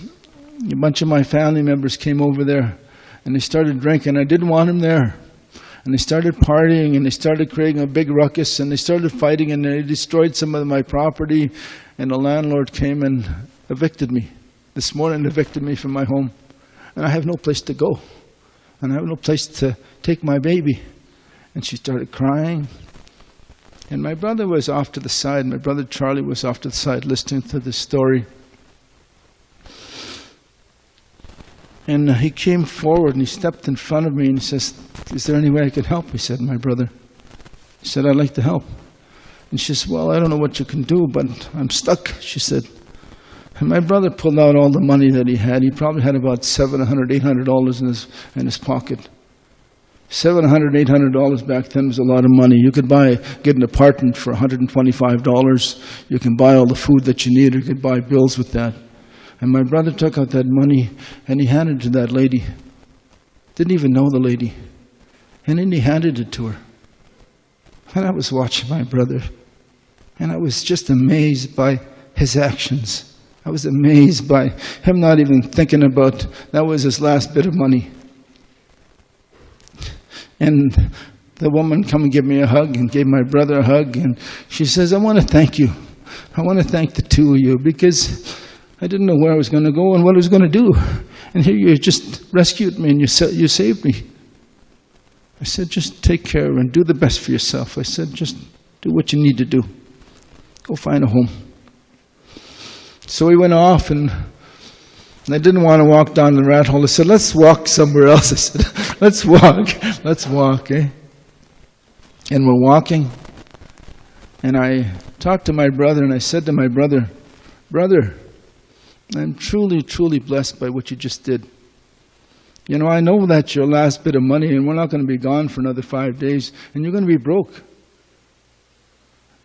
Speaker 7: a bunch of my family members came over there, and they started drinking. I didn't want them there. And they started partying, and they started creating a big ruckus, and they started fighting, and they destroyed some of my property, and the landlord came and evicted me. This morning, evicted me from my home. And I have no place to go. And I have no place to take my baby. And she started crying. And my brother was off to the side. My brother Charlie was off to the side listening to this story. And he came forward and he stepped in front of me and he says, is there any way I could help? I said, my brother. He said, I'd like to help. And she said, well, I don't know what you can do, but I'm stuck, she said. And my brother pulled out all the money that he had. He probably had about $700, $800 in his pocket. $700, $800 back then was a lot of money. You could get an apartment for $125. You can buy all the food that you need, or you could buy bills with that. And my brother took out that money and he handed it to that lady. Didn't even know the lady. And then he handed it to her. And I was watching my brother, and I was just amazed by his actions. I was amazed by him not even thinking about that was his last bit of money. And the woman come and give me a hug and gave my brother a hug, and she says, I want to thank you. I want to thank the two of you, because I didn't know where I was going to go and what I was going to do. And here you just rescued me and you saved me. I said, just take care and do the best for yourself. I said, just do what you need to do. Go find a home. So he went off, and I didn't want to walk down the rat hole. I said, let's walk somewhere else. I said, let's walk, eh? And we're walking. And I talked to my brother, and I said to my brother, brother, I'm truly, truly blessed by what you just did. You know, I know that's your last bit of money, and we're not going to be gone for another 5 days, and you're going to be broke.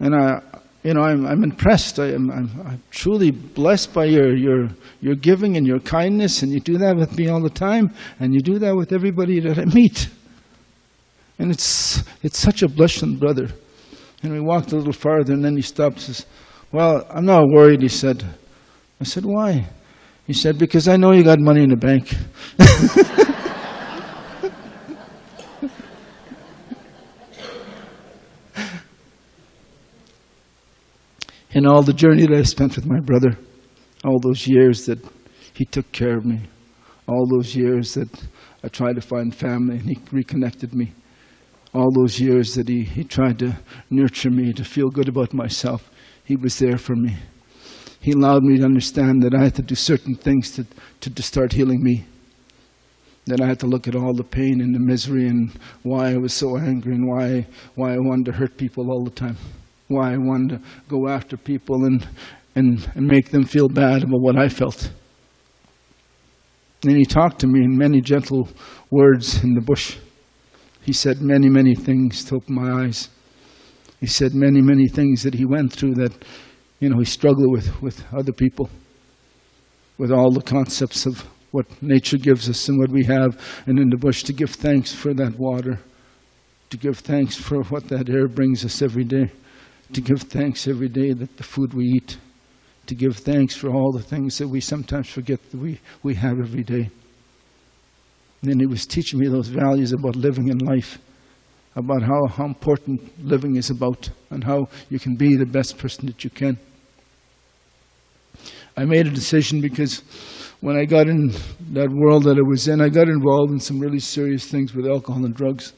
Speaker 7: And I'm impressed. I'm truly blessed by your giving and your kindness, and you do that with me all the time, and you do that with everybody that I meet. And it's such a blessing, brother. And we walked a little farther, and then he stopped and says, "Well, I'm not worried," he said. I said, "Why?" He said, "Because I know you got money in the bank." In all the journey that I spent with my brother, all those years that he took care of me, all those years that I tried to find family and he reconnected me, all those years that he tried to nurture me, to feel good about myself, he was there for me. He allowed me to understand that I had to do certain things to start healing me. That I had to look at all the pain and the misery and why I was so angry and why I wanted to hurt people all the time. Why I wanted to go after people and make them feel bad about what I felt. And he talked to me in many gentle words in the bush. He said many, many things to open my eyes. He said many, many things that he went through that, he struggled with other people, with all the concepts of what nature gives us and what we have, and in the bush to give thanks for that water, to give thanks for what that air brings us every day, to give thanks every day that the food we eat, to give thanks for all the things that we sometimes forget that we have every day. And then he was teaching me those values about living in life, about how important living is about, and how you can be the best person that you can. I made a decision because when I got in that world that I was in, I got involved in some really serious things with alcohol and drugs.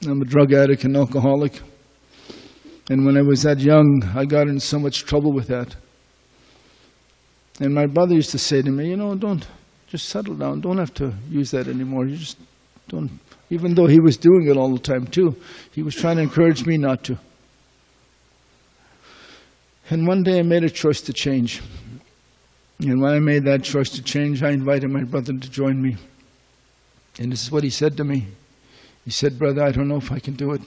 Speaker 7: I'm a drug addict and alcoholic. And when I was that young, I got in so much trouble with that. And my brother used to say to me, don't, just settle down. Don't have to use that anymore. You just don't. Even though he was doing it all the time too, he was trying to encourage me not to. And one day I made a choice to change. And when I made that choice to change, I invited my brother to join me. And this is what he said to me. He said, "Brother, I don't know if I can do it.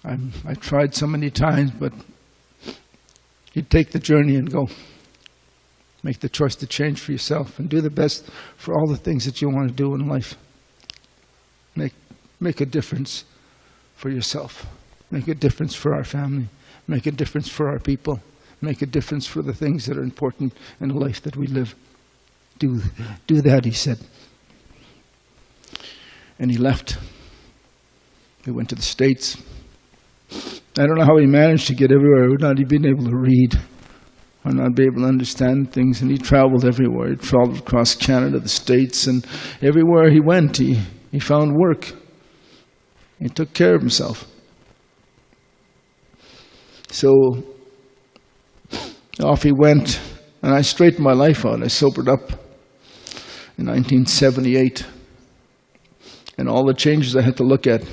Speaker 7: I tried so many times, but you take the journey and go. Make the choice to change for yourself and do the best for all the things that you want to do in life. Make a difference for yourself. Make a difference for our family. Make a difference for our people. Make a difference for the things that are important in the life that we live. Do that," he said. And he left. He went to the States. I don't know how he managed to get everywhere without being able to read or not be able to understand things. And he traveled everywhere. He traveled across Canada, the States, and everywhere he went, he found work. He took care of himself. So off he went, and I straightened my life out. I sobered up in 1978. And all the changes I had to look at,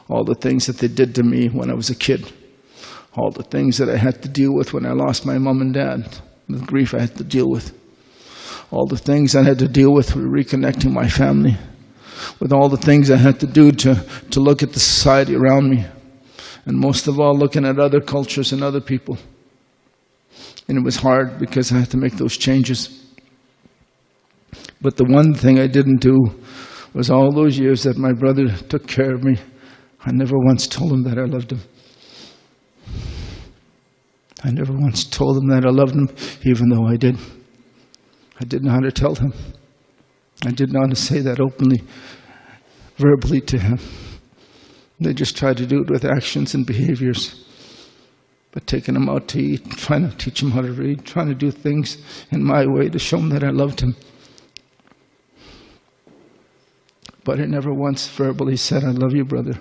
Speaker 7: all the things that they did to me when I was a kid, all the things that I had to deal with when I lost my mom and dad, the grief I had to deal with, all the things I had to deal with reconnecting my family, with all the things I had to do to look at the society around me, and most of all looking at other cultures and other people. And it was hard because I had to make those changes. But the one thing I didn't do was all those years that my brother took care of me, I never once told him that I loved him. I never once told him that I loved him, even though I did. I didn't know how to tell him. I didn't know how to say that openly, verbally to him. They just tried to do it with actions and behaviors. But taking him out to eat, trying to teach him how to read, trying to do things in my way to show him that I loved him. But I never once verbally said, "I love you, brother."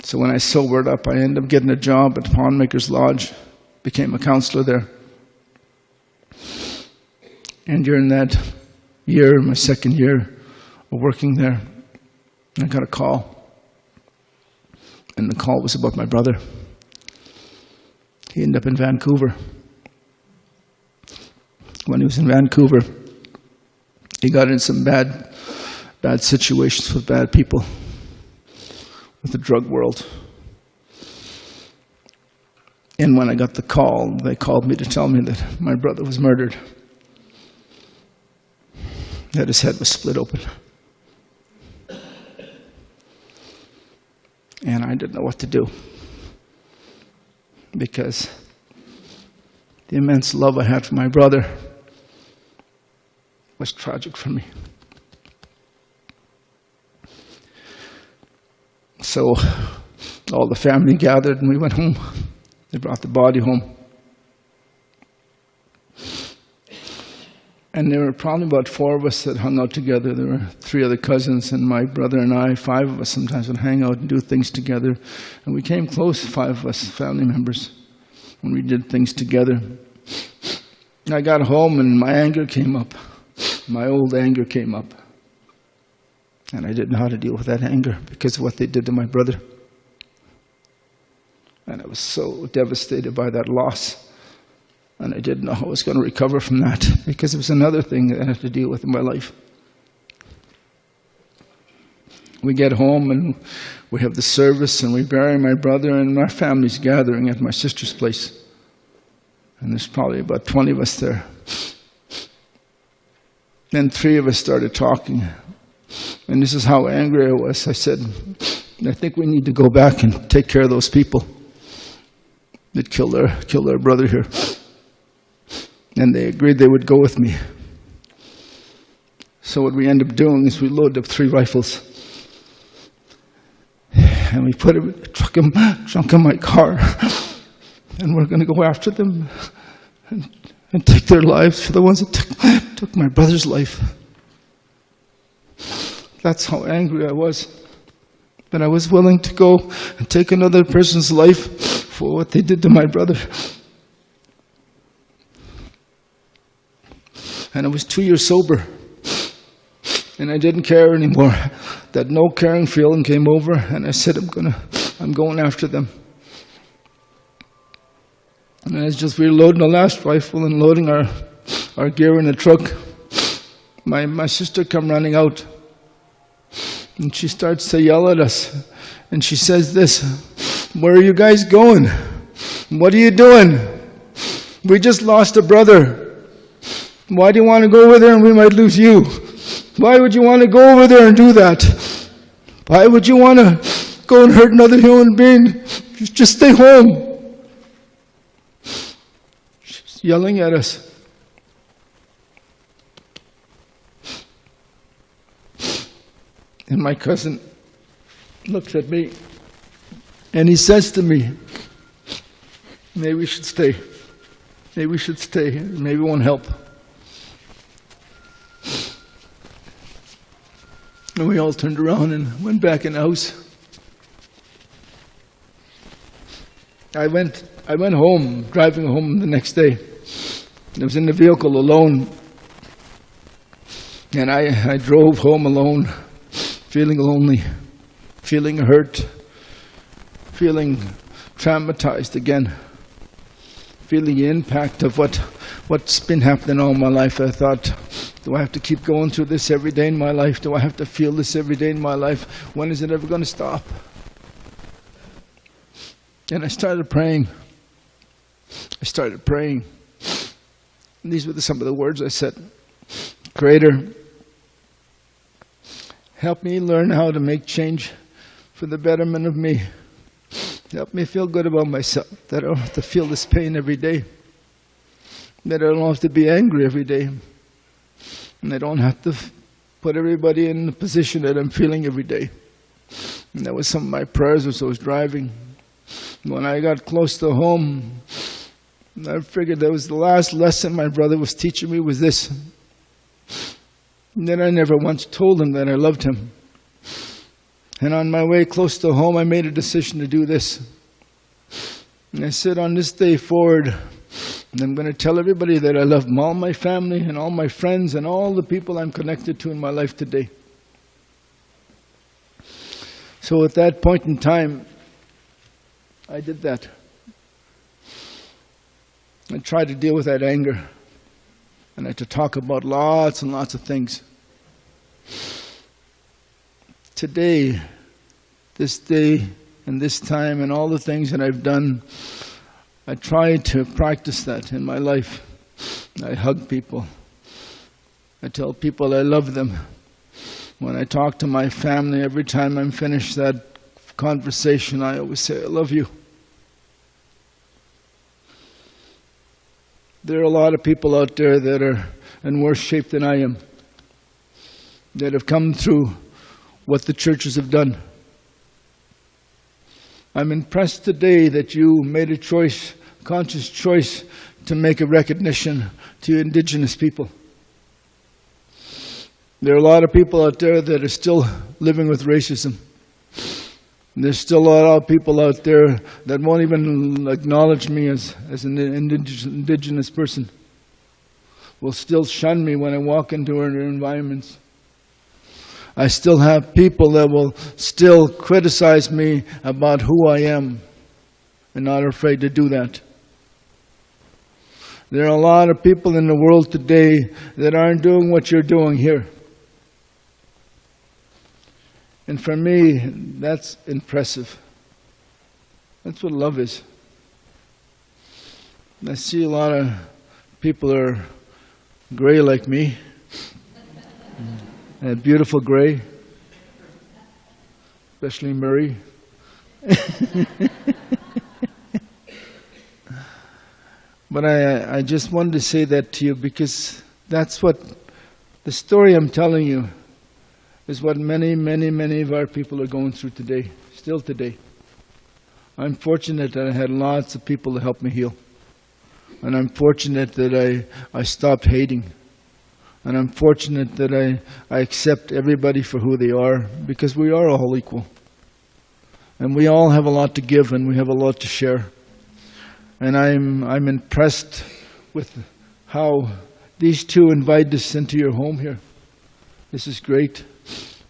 Speaker 7: So when I sobered up, I ended up getting a job at Pawnmakers Lodge, became a counselor there. And during that year, my second year of working there, I got a call. And the call was about my brother. He ended up in Vancouver. When he was in Vancouver, he got in some bad situations with bad people, with the drug world. And when I got the call, they called me to tell me that my brother was murdered, that his head was split open. And I didn't know what to do, because the immense love I had for my brother was tragic for me. So all the family gathered and we went home. They brought the body home. And there were probably about 4 of us that hung out together. There were 3 other cousins and my brother and I. 5 of us sometimes would hang out and do things together. And we came close, 5 of us, family members, when we did things together. I got home and my anger came up. My old anger came up. And I didn't know how to deal with that anger because of what they did to my brother. And I was so devastated by that loss. And I didn't know how I was going to recover from that, because it was another thing that I had to deal with in my life. We get home and we have the service and we bury my brother, and our family's gathering at my sister's place. And there's probably about 20 of us there. Then 3 of us started talking. And this is how angry I was. I said, I think we need to go back and take care of those people that killed our brother here. And they agreed they would go with me. So what we ended up doing is we loaded up 3 rifles. And we put it in the trunk of my car. And we're going to go after them and take their lives for the ones that took my brother's life. That's how angry I was. That I was willing to go and take another person's life for what they did to my brother. And I was 2 years sober. And I didn't care anymore. That no caring feeling came over, and I said, I'm going after them. And I was just reloading the last rifle and loading our gear in the truck. My sister come running out. And she starts to yell at us. And she says this, "Where are you guys going? What are you doing? We just lost a brother. Why do you want to go over there and we might lose you? Why would you want to go over there and do that? Why would you want to go and hurt another human being? Just stay home." She's yelling at us. And my cousin looks at me and he says to me, "Maybe we should stay. Maybe we should stay. Maybe it won't help." And we all turned around and went back in the house. I went home, driving home the next day. I was in the vehicle alone. And I drove home alone, feeling lonely, feeling hurt, feeling traumatized again, feeling the impact of what's been happening all my life. I thought, do I have to keep going through this every day in my life? Do I have to feel this every day in my life? When is it ever going to stop? And I started praying. And these were some of the words I said. "Creator, help me learn how to make change for the betterment of me. Help me feel good about myself, that I don't have to feel this pain every day. That I don't have to be angry every day. And I don't have to put everybody in the position that I'm feeling every day." And that was some of my prayers as I was driving. When I got close to home, I figured that was the last lesson my brother was teaching me, was this. And then I never once told him that I loved him. And on my way close to home, I made a decision to do this. And I said, on this day forward, and I'm going to tell everybody that I love all my family and all my friends and all the people I'm connected to in my life today. So at that point in time, I did that. I tried to deal with that anger. And I had to talk about lots and lots of things. Today, this day, and this time, and all the things that I've done, I try to practice that in my life. I hug people. I tell people I love them. When I talk to my family, every time I'm finished that conversation, I always say, I love you. There are a lot of people out there that are in worse shape than I am, that have come through what the churches have done. I'm impressed today that you made a choice, conscious choice, to make a recognition to Indigenous people. There are a lot of people out there that are still living with racism. There's still a lot of people out there that won't even acknowledge me as an Indigenous person, will still shun me when I walk into their environments. I still have people that will still criticize me about who I am and not afraid to do that. There are a lot of people in the world today that aren't doing what you're doing here. And for me, that's impressive. That's what love is. I see a lot of people that are gray like me. And beautiful gray, especially Murray. But I just wanted to say that to you because that's what the story I'm telling you is what many, many, many of our people are going through today, still today. I'm fortunate that I had lots of people to help me heal. And I'm fortunate that I stopped hating. And I'm fortunate that I accept everybody for who they are, because we are all equal. And we all have a lot to give, and we have a lot to share. And I'm impressed with how these two invited us into your home here. This is great.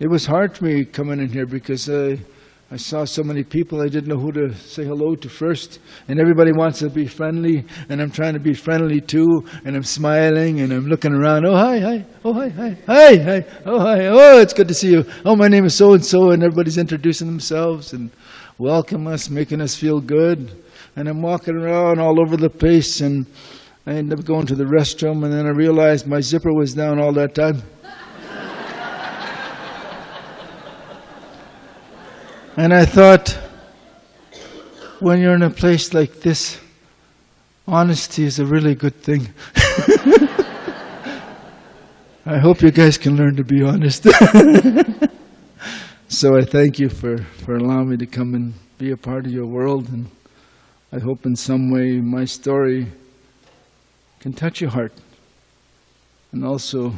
Speaker 7: It was hard for me coming in here because I saw so many people, I didn't know who to say hello to first. And everybody wants to be friendly, and I'm trying to be friendly too, and I'm smiling, and I'm looking around. Oh, hi, hi. Oh, hi, hi. Hi, hi. Oh, hi. Oh, it's good to see you. Oh, my name is so-and-so, and everybody's introducing themselves and welcome us, making us feel good. And I'm walking around all over the place, and I ended up going to the restroom, and then I realized my zipper was down all that time. And I thought, when you're in a place like this, honesty is a really good thing. I hope you guys can learn to be honest. So I thank you for allowing me to come and be a part of your world. And I hope in some way my story can touch your heart and also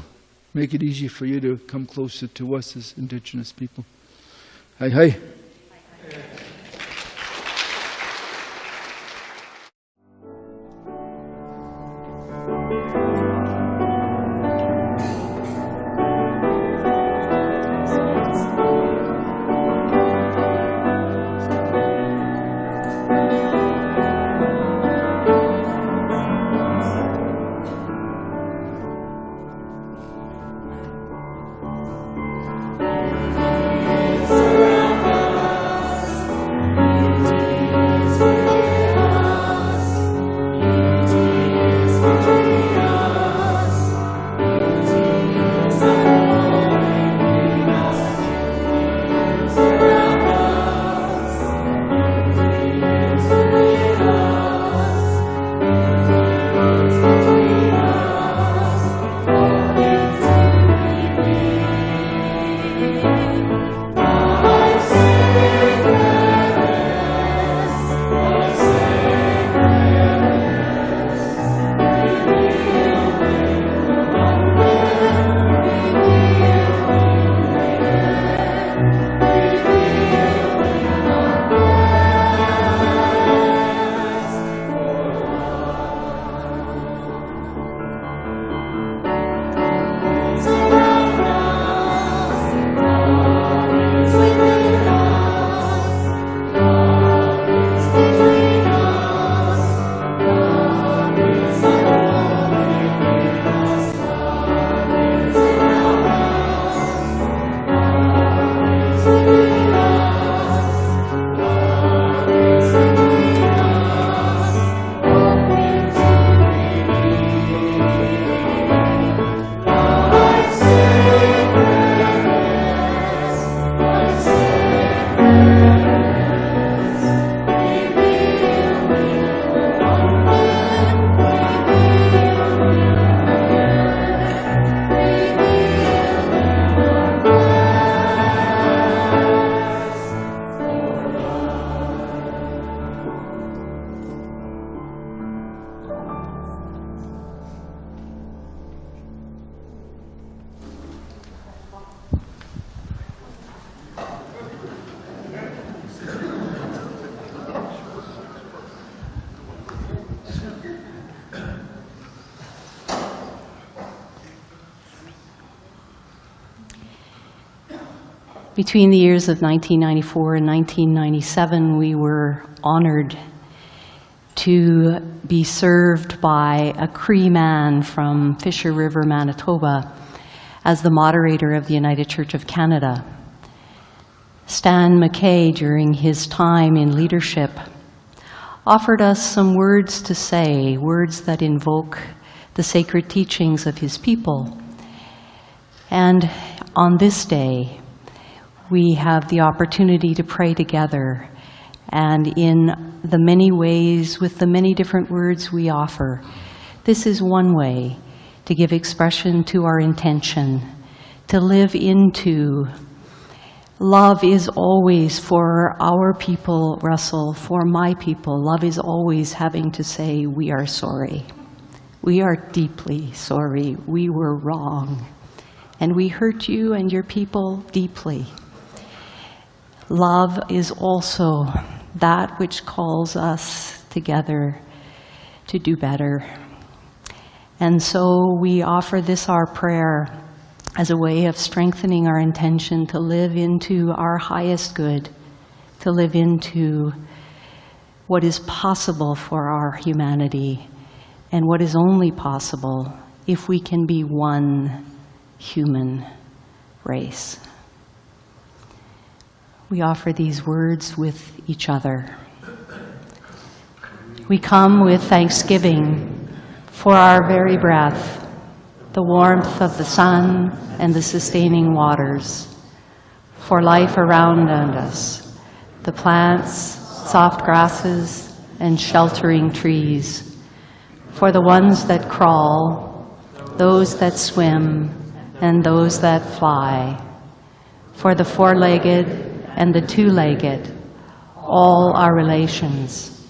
Speaker 7: make it easy for you to come closer to us as Indigenous people. Hi, hi.
Speaker 8: Surround us,
Speaker 4: Between the years of 1994 and 1997, we were honored to be served by a Cree man from Fisher River, Manitoba, as the moderator of the United Church of Canada. Stan McKay, during his time in leadership, offered us some words to say, words that invoke the sacred teachings of his people. And on this day, we have the opportunity to pray together, and in the many ways, with the many different words we offer, this is one way to give expression to our intention, to live into love is always for our people, Russell, for my people. Love is always having to say, we are sorry. We are deeply sorry. We were wrong. And we hurt you and your people deeply. Love is also that which calls us together to do better. And so we offer this, our prayer, as a way of strengthening our intention to live into our highest good, to live into what is possible for our humanity, and what is only possible if we can be one human race. We offer these words with each other. We come with thanksgiving for our very breath, the warmth of the sun and the sustaining waters, for life around us, the plants, soft grasses, and sheltering trees, for the ones that crawl, those that swim, and those that fly, for the four-legged and the two-legged, all our relations.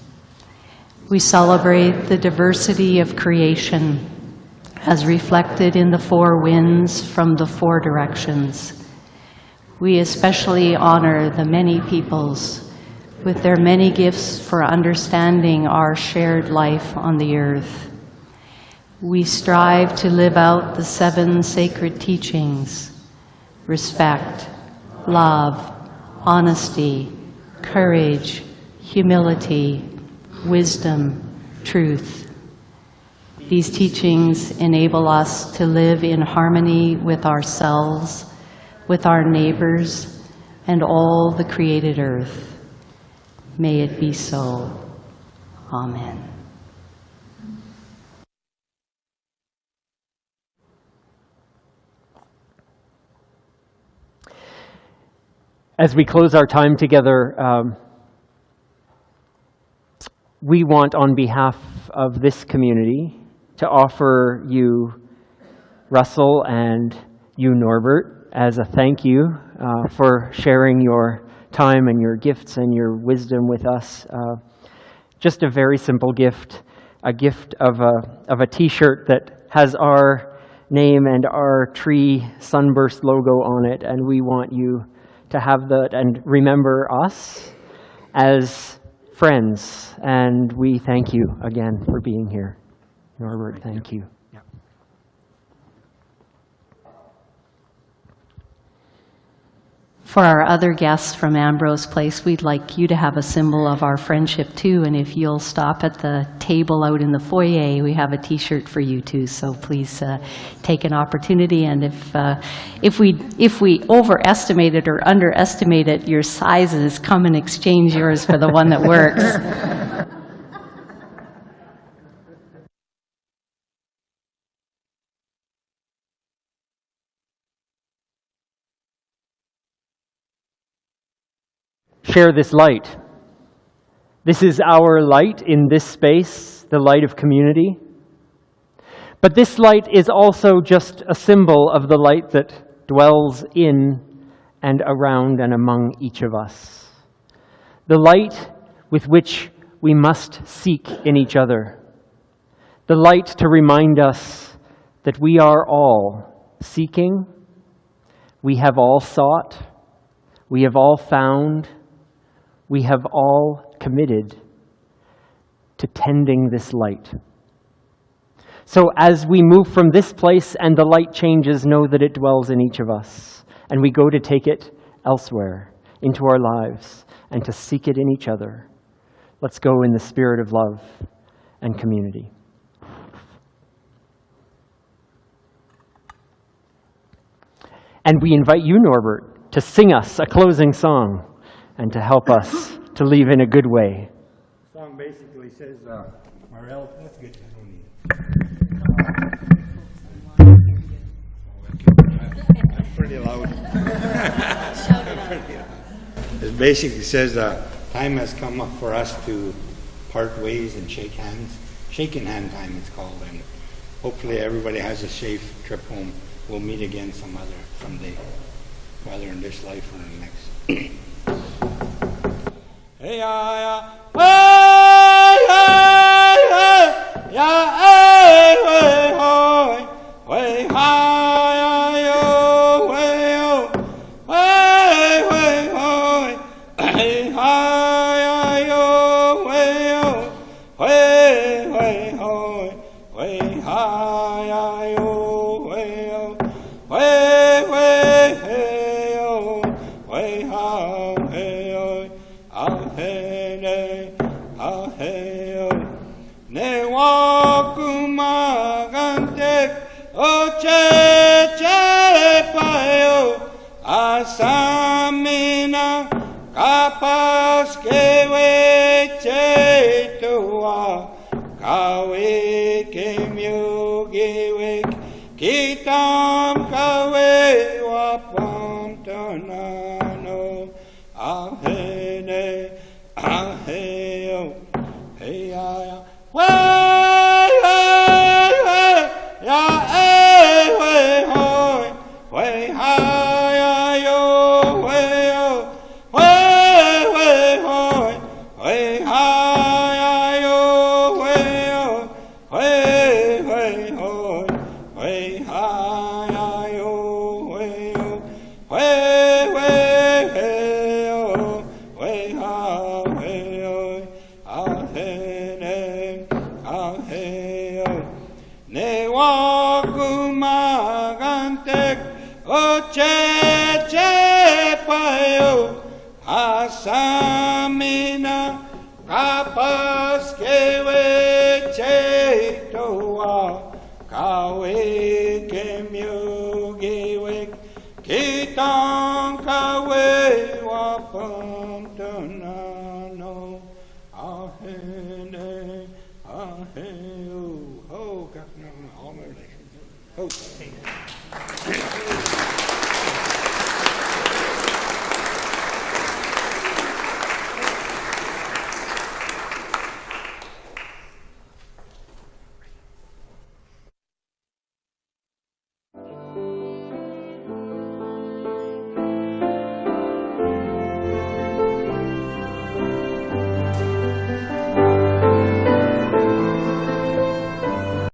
Speaker 4: We celebrate the diversity of creation as reflected in the four winds from the four directions. We especially honor the many peoples with their many gifts for understanding our shared life on the earth. We strive to live out the 7 sacred teachings: respect, love, honesty, courage, humility, wisdom, truth. These teachings enable us to live in harmony with ourselves, with our neighbors, and all the created earth. May it be so. Amen.
Speaker 1: As we close our time together, we want, on behalf of this community, to offer you, Russell, and you, Norbert, as a thank you for sharing your time and your gifts and your wisdom with us. Just a very simple gift, a gift of a T-shirt that has our name and our tree sunburst logo on it, and we want you to have that and remember us as friends. And we thank you again for being here. Norbert, thank you.
Speaker 4: For our other guests from Ambrose Place, we'd like you to have a symbol of our friendship too, and if you'll stop at the table out in the foyer, we have a T-shirt for you too, so please take an opportunity, and if we overestimate it or underestimate it, your sizes, come and exchange yours for the one that works.
Speaker 1: Share this light. This is our light in this space, the light of community. But this light is also just a symbol of the light that dwells in and around and among each of us. The light with which we must seek in each other. The light to remind us that we are all seeking, we have all sought, we have all found, we have all committed to tending this light. So as we move from this place and the light changes, know that it dwells in each of us. And we go to take it elsewhere into our lives and to seek it in each other. Let's go in the spirit of love and community. And we invite you, Norbert, to sing us a closing song and to help us to leave in a good way.
Speaker 3: The song basically says, Marel, that's good. I don't need it. I'm pretty loud. It basically says, time has come up for us to part ways and shake hands. Shaking hand time it's called, and hopefully everybody has a safe trip home. We'll meet again someday, whether in this life or in the next. Hey, yeah, hey, hey, hey, yeah, hey, hey, hey, hey, hey, yo, hey, yo, hey, hey, hey, hey, hey, yo, hey, yo, hey, hey, hey, hey, hey, yo. Asamina kapas kewe chetua kawe kemyogewe kitam kawe wapam tanano ahene aheo heya way hey hey ya hey way hoy way hi yo way yo way way hoy way hi yo way yo way way hoy way hi yo way yo way way hey yo way hi yo ahene aheo ne wakumagantek oche payo asamina kapas kewe chetoa kawe kemyogewe kitang kawe wapam tanano ahene aheo ho got no all my relations. Oh.